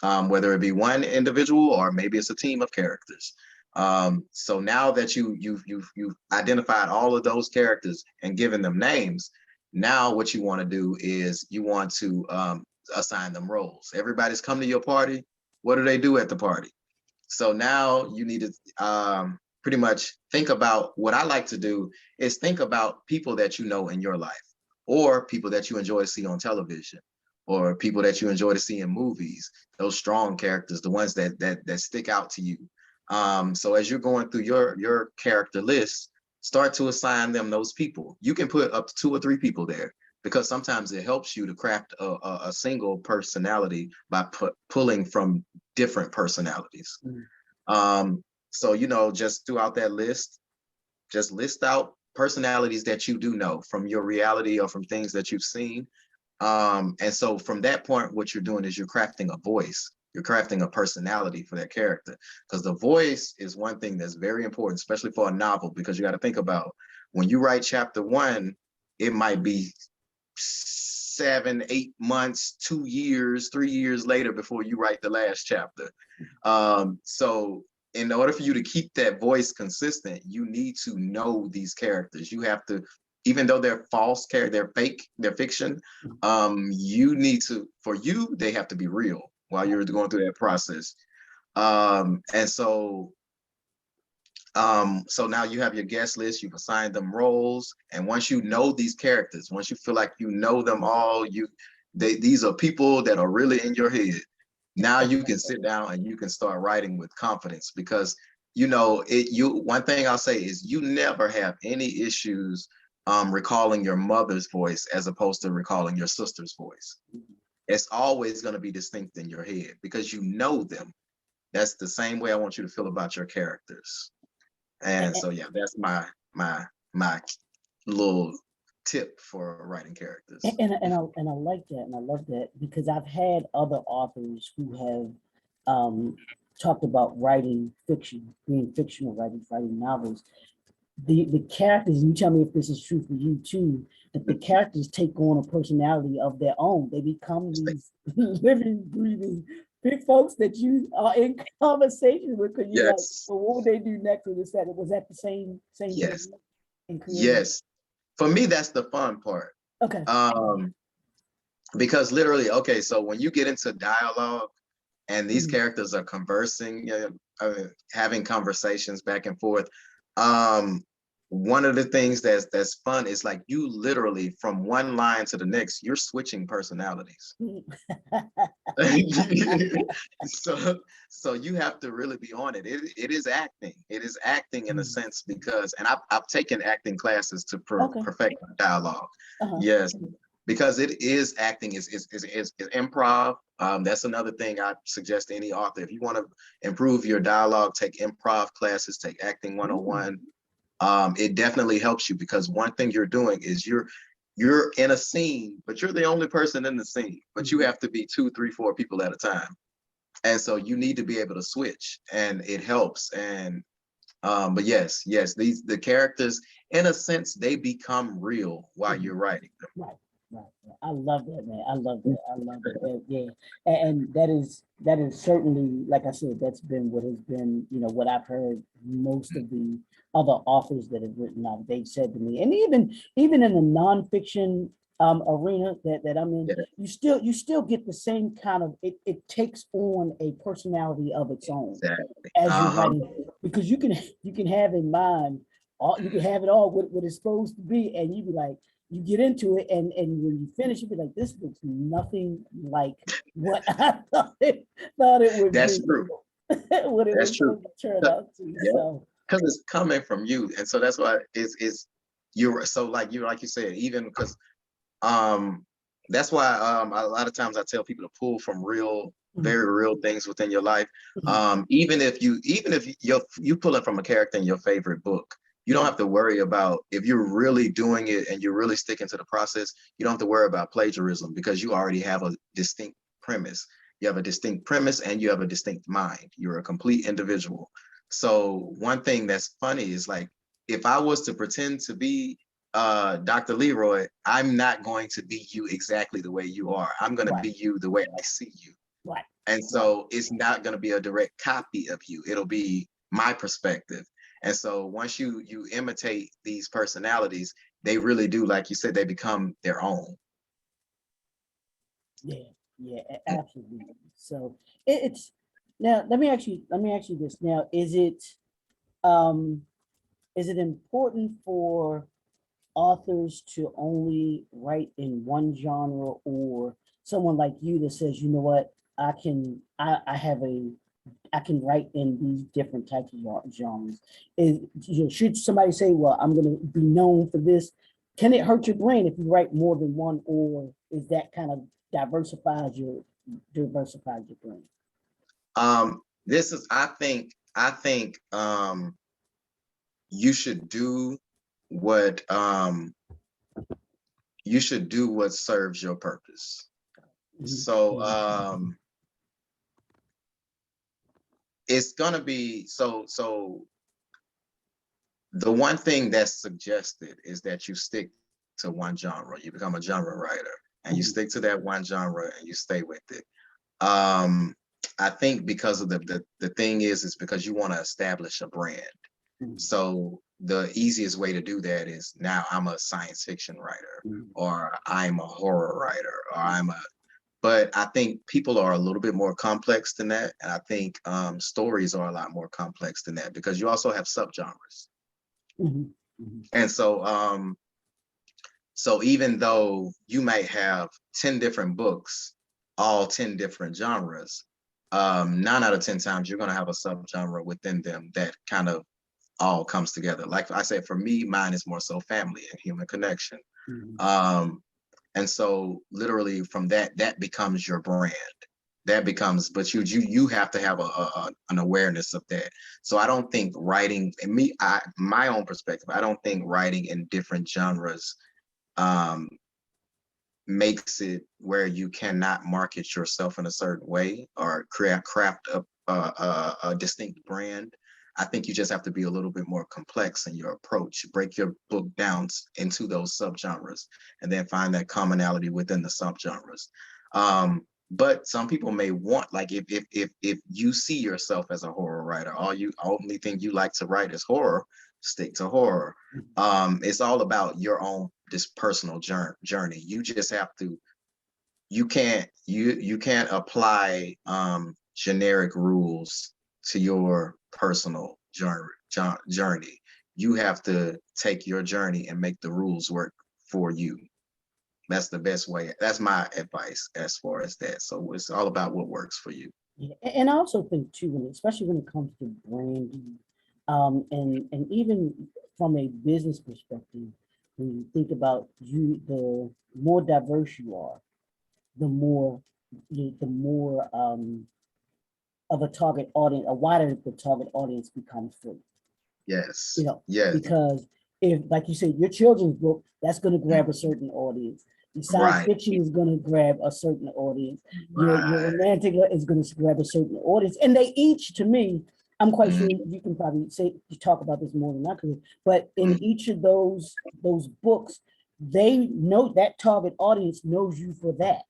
whether it be one individual or maybe it's a team of characters. So now that you've identified all of those characters and given them names, now what you want to do is you want to assign them roles. Everybody's come to your party. What do they do at the party? So now you need to pretty much think about, what I like to do is think about people that you know in your life, or people that you enjoy to see on television, or people that you enjoy to see in movies, those strong characters, the ones that stick out to you. So as you're going through your character list, start to assign them those people. You can put up to 2 or 3 people there, because sometimes it helps you to craft a single personality by pulling from different personalities. So, just throughout that list, just list out personalities that you do know from your reality or from things that you've seen. And so from that point, what you're doing is you're crafting a voice. You're crafting a personality for that character, because the voice is one thing that's very important, especially for a novel, because you got to think about, when you write chapter 1, it might be 7, 8 months, 2 years, 3 years later before you write the last chapter. So in order for you to keep that voice consistent, you need to know these characters. You have to, even though they're false characters, they're fake, they're fiction, you need to, for you, they have to be real while you're going through that process. And so now you have your guest list, you've assigned them roles. And once you know these characters, once you feel like you know them all, these are people that are really in your head. Now you can sit down and you can start writing with confidence, because one thing I'll say is, you never have any issues recalling your mother's voice as opposed to recalling your sister's voice. It's always going to be distinct in your head because you know them. That's the same way I want you to feel about your characters. And so, yeah, that's my little tip for writing characters. And I like that, and I love that, because I've had other authors who have talked about writing fiction, being fictional writers, writing novels. The characters, you tell me if this is true for you too, that the characters take on a personality of their own. They become these living, breathing big folks that you are in conversation with, because you're like, well, what would they do next? Or this, that? Was that the same Yes. thing? Yes. For me, that's the fun part. Okay. Because literally, okay, so when you get into dialogue and these characters are conversing, having conversations back and forth, one of the things that's fun is, like, you literally, from one line to the next, you're switching personalities. So you have to really be on it. It is acting. It is acting in a sense, because, and I've taken acting classes to perfect dialogue. Yes, because it is acting, is improv. That's another thing I suggest to any author. If you want to improve your dialogue, take improv classes, take acting 101. It definitely helps you, because one thing you're doing is you're in a scene, but you're the only person in the scene, but you have to be 2, 3, 4 people at a time. And so you need to be able to switch, and it helps. And but yes, the characters, in a sense, they become real while you're writing them. Right. I love that, man. I love that. Yeah. And that is certainly, like I said, that's been what has been, what I've heard most of the other authors that have written out, they've said to me, and even in the nonfiction arena that I'm in, you still get the same kind of, it takes on a personality of its own as you're writing, because you can have in mind you can have it all what it's supposed to be, and you be like, you get into it, and when you finish, you be like, this looks nothing like what I thought it would That's be. true. What it was going to turn out to. Yeah. So because it's coming from you, and so that's why you're so, like you said, even because that's why a lot of times I tell people to pull from very real things within your life. Even if you pull it from a character in your favorite book, you don't have to worry about, if you're really doing it and you're really sticking to the process, you don't have to worry about plagiarism, because you already have a distinct premise. You have a distinct premise and you have a distinct mind. You're a complete individual. So one thing that's funny is, like, if I was to pretend to be Dr. Leroy, I'm not going to be you exactly the way you are. I'm going to be you the way I see you. Right. And so it's not going to be a direct copy of you. It'll be my perspective. And so once you imitate these personalities, they really do, like you said, they become their own. Yeah, yeah, absolutely. So it's now. Let me ask you this. Now, um is it important for authors to only write in one genre, or someone like you that says, you know what, I can write in these different types of genres? Should somebody say, well, I'm going to be known for this? Can it hurt your brain if you write more than one, or is that kind of diversifies your brain? This is, I think you should do what serves your purpose. So it's gonna be so the one thing that's suggested is that you stick to one genre. You become a genre writer and you stick to that one genre and you stay with it. I think because of the thing is because you want to establish a brand. So the easiest way to do that is, now I'm a science fiction writer, or I'm a horror writer, or but I think people are a little bit more complex than that. And I think stories are a lot more complex than that, because you also have subgenres. And so even though you might have 10 different books, all 10 different genres, 9 out of 10 times you're going to have a subgenre within them that kind of all comes together. Like I said, for me, mine is more so family and human connection. And so literally from that becomes your brand. That becomes, but you have to have an awareness of that. So I don't think writing, and my own perspective, I don't think writing in different genres makes it where you cannot market yourself in a certain way or craft a distinct brand. I think you just have to be a little bit more complex in your approach. Break your book down into those subgenres and then find that commonality within the subgenres. But some people may want, like, if you see yourself as a horror writer, only thing you like to write is horror, stick to horror. It's all about your own personal journey. You just have to. You can't apply generic rules to your personal journey. You have to take your journey and make the rules work for you. That's the best way. That's my advice as far as that. So it's all about what works for you. Yeah, and I also think too, especially when it comes to branding, and even from a business perspective, when you think about the more diverse you are, the more of a target audience, a wider the target audience becomes for you. Yes. Yes. Because if, like you said, your children's book, that's going to grab a certain audience. Your science fiction is going to grab a certain audience. Your romantic is going to grab a certain audience. And they each, to me, I'm quite sure you can probably talk about this more than I could, but in each of those books, they know that target audience knows you for that.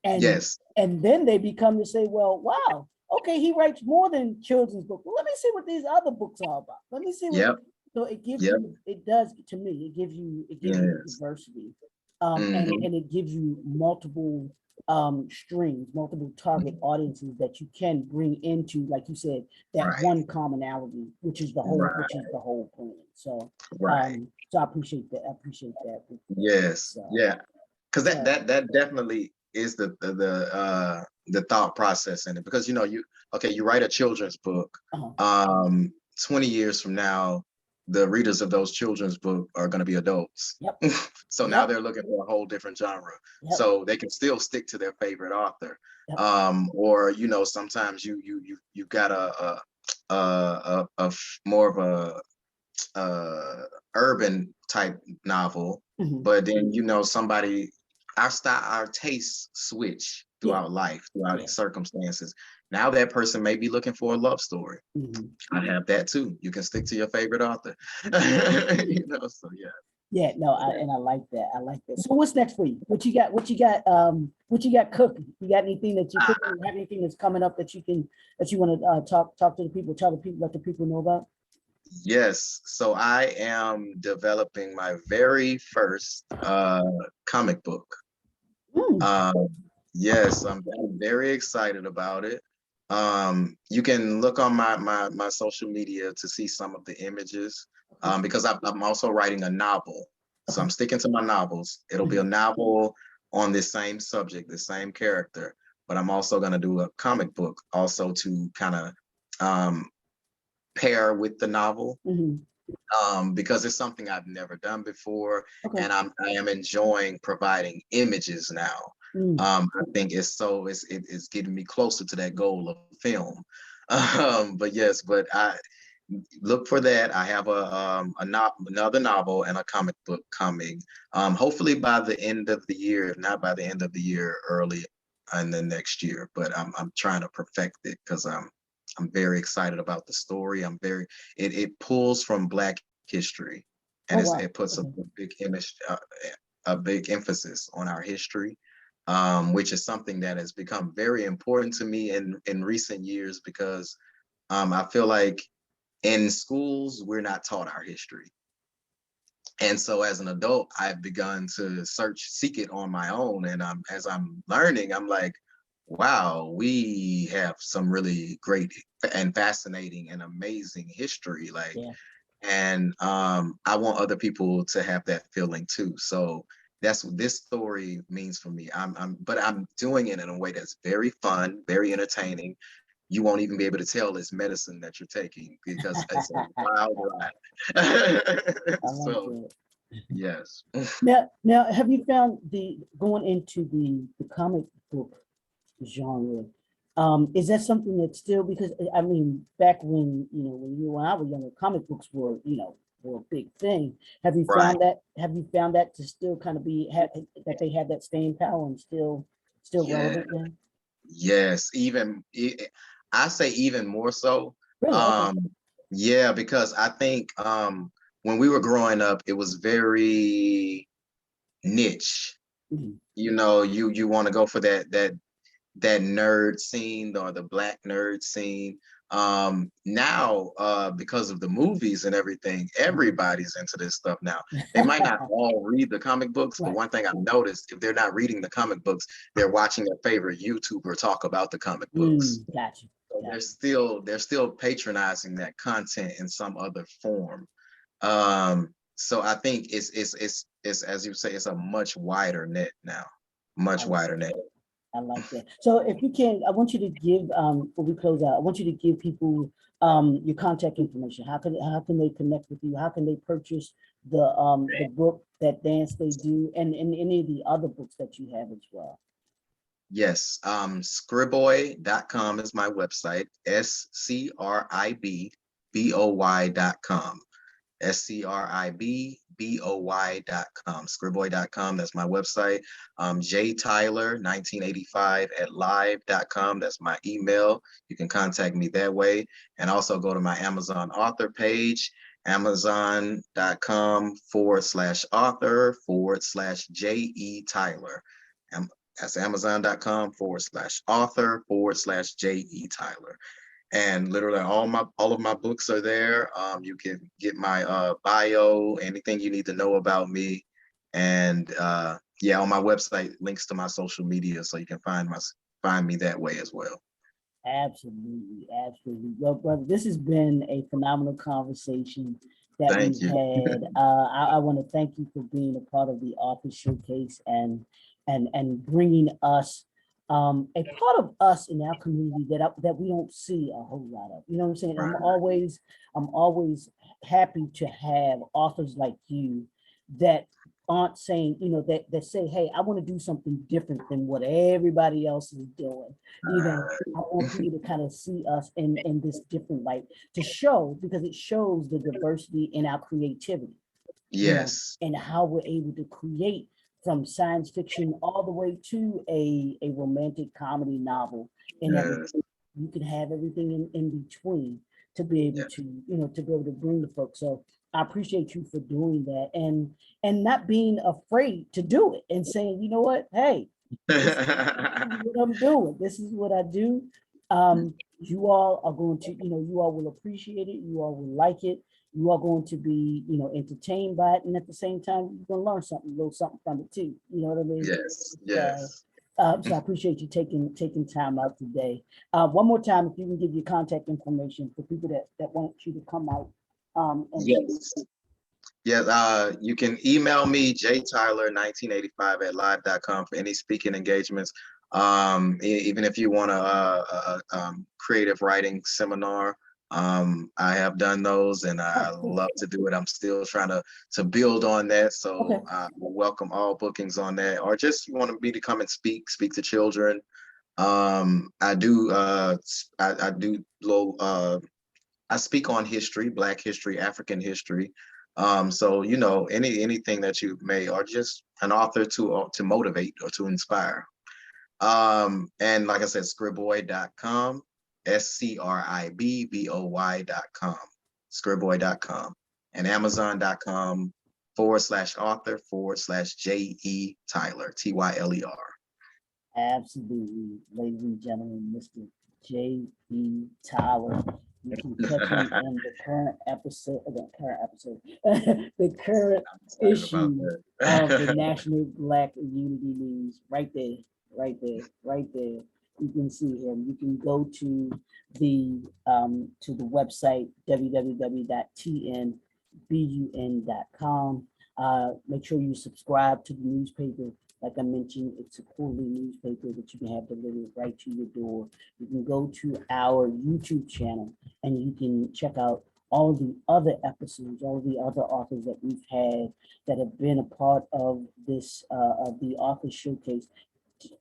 And and then they become to say, well, wow, okay, he writes more than children's books. Well, let me see what these other books are about. Let me see what. So it gives you, it does to me, it gives you diversity, and it gives you multiple streams, multiple target audiences that you can bring into, like you said, that one commonality, which is the whole plan. So so I appreciate that. Yes. Because that definitely is the thought process in it, because you write a children's book. 20 years from now, the readers of those children's books are going to be adults. So now they're looking for a whole different genre. So they can still stick to their favorite author. Or sometimes you've got a more of a urban type novel, but then somebody, our tastes switch throughout life, throughout circumstances. Now that person may be looking for a love story. I have that too. You can stick to your favorite author. So Yeah, no, and I like that. I like that. So what's next for you? What you got? What you got cooking? You got anything that you cooking? You have anything that's coming up that you want to talk to the people, tell the people, let the people know about? Yes, so I am developing my very first comic book. Mm, Um, yes, I'm very excited about it. You can look on my social media to see some of the images, because I'm also writing a novel. So okay. I'm sticking to my novels. It'll be a Mhm. novel on the same subject, the same character, but I'm also going to do a comic book also to kind of um, pair with the novel, Mhm. because it's something I've never done before, Okay. and I am enjoying providing images now. Mm, I think it's getting me closer to that goal of film. But yes, but I look for that. I have another novel and a comic book coming. Hopefully by the end of the year, if not by the end of the year, early in the next year. But I'm trying to perfect it because I'm very excited about the story. It pulls from Black history, oh and wow. it puts a Okay. big image, a big emphasis on our history, which is something that has become very important to me in recent years because I feel like in schools we're not taught our history. And so as an adult, I've begun to seek it on my own. And as I'm learning, I'm like, wow, we have some really great and fascinating and amazing history. Like, Yeah. and I want other people to have that feeling too. So that's what this story means for me. But I'm doing it in a way that's very fun, very entertaining. You won't even be able to tell it's medicine that you're taking because it's a wild ride. I like So that. yes. Now, have you found the going into the comic book genre? Is that something that's still because I mean, back when when I was younger, comic books were were a big thing. Right. Have you found that to still kind of that they have that staying power and still Yeah. relevant now? Yes. I say even more so. Really? Okay. Um, yeah, because I think when we were growing up, it was very niche. Mhm. You want to go for that nerd scene or the Black nerd scene. Now, because of the movies and everything, everybody's into this stuff now. They might not all read the comic books, but Right. one thing I've noticed, if they're not reading the comic books, they're watching their favorite YouTuber talk about the comic books. Gotcha. So they're Gotcha. still patronizing that content in some other form. So I think it's as you say, it's a much wider net now, I much like wider net. I like that. So if you can, I want you to give before we close out, I want you to give people your contact information. How can they connect with you? How can they purchase the book, that dance they do, and any of the other books that you have as well? Yes, scriboy.com is my website, scribboy.com. scribboy.com, scriboy.com. That's my website. jtyler1985 at live.com. That's my email. You can contact me that way. And also go to my Amazon author page, amazon.com/author/J.E. Tyler. That's amazon.com/author/J.E. Tyler. And literally all of my books are there. You can get my bio, anything you need to know about me. And yeah, on my website, links to my social media, so you can find me that way as well. Absolutely, absolutely. Well, brother, this has been a phenomenal conversation that Thank we've you. had. I want to thank you for being a part of the Author Showcase and bringing us a part of us in our community that we don't see a whole lot of. You know what I'm saying? Right. I'm always happy to have authors like you that aren't saying, that say, hey, I want to do something different than what everybody else is doing. You know, I want people to kind of see us in this different light to show, because it shows the diversity in our creativity, Yes. and how we're able to create from science fiction all the way to a romantic comedy novel and everything. Yes. You can have everything in between to be able Yes. to, to be able to bring the folks. So I appreciate you for doing that and not being afraid to do it and saying, you know what, hey, this is what I'm doing. This is what I do. You all are going to, you all will appreciate it. You all will like it. You are going to be, entertained by it. And at the same time, you're going to learn something, a little something from it too. You know what I mean? Yes, So, yes. so I appreciate you taking time out today. One more time, if you can give your contact information for people that want you to come out. And Yes. Yes, you can email me, jtyler1985 at live.com for any speaking engagements. Even if you want a creative writing seminar, I have done those and I oh, cool. love to do it. I'm still trying to build on that. So Okay. I welcome all bookings on that, or just you want me to come and speak to children. I do I do low I speak on history, Black history, African history. So anything that you may, or just an author to motivate or to inspire. And like I said, scriboy.com, scribboy.com, scriboy.com, and amazon.com/author/J.E. Tyler, Tyler. Absolutely, ladies and gentlemen, Mr. J.E. Tyler. You can catch him in the current episode, the current issue of the National Black Unity News. Right there, right there, right there. You can see him. You can go to the website www.tnbun.com. Make sure you subscribe to the newspaper. Like I mentioned, it's a quarterly newspaper that you can have delivered right to your door. You can go to our YouTube channel and you can check out all the other episodes, all the other authors that we've had that have been a part of this, of the author showcase.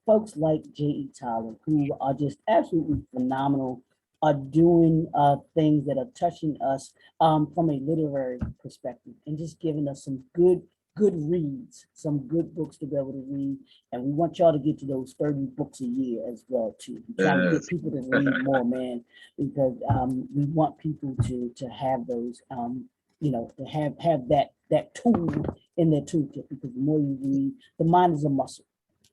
Folks like J.E. Tyler, who are just absolutely phenomenal, are doing things that are touching us from a literary perspective and just giving us some good reads, some good books to be able to read. And we want y'all to get to those 30 books a year as well, too. We're trying to get people to read more, man, because we want people to have those, to have that tool in their toolkit, because the more you read, the mind is a muscle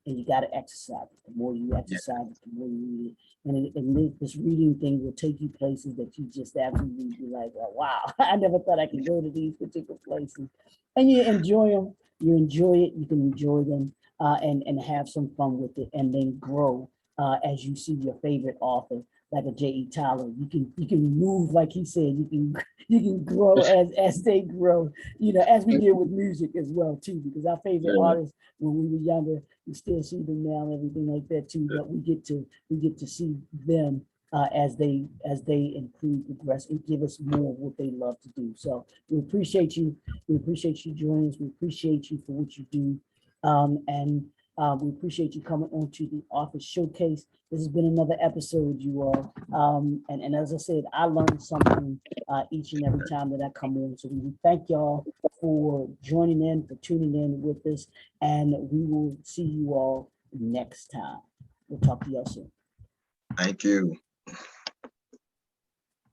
and you got to exercise it. The more you exercise it, the more you read it. And this reading thing will take you places that you just absolutely be like, oh, wow, I never thought I could go to these particular places. And you enjoy them. You enjoy it. You can enjoy them and have some fun with it, and then grow as you see your favorite author, like a J.E. Tyler. You can move, like he said. You can grow as they grow. As we did with music as well too, because our favorite artists when we were younger, we still see them now and everything like that too. But we get to see them as they improve, progress, and give us more of what they love to do. So we appreciate you. We appreciate you joining us. We appreciate you for what you do, and we appreciate you coming on to the Office Showcase. This has been another episode, you all. And as I said, I learned something each and every time that I come on. So we thank y'all for joining in, for tuning in with us, and we will see you all next time. We'll talk to y'all soon. Thank you.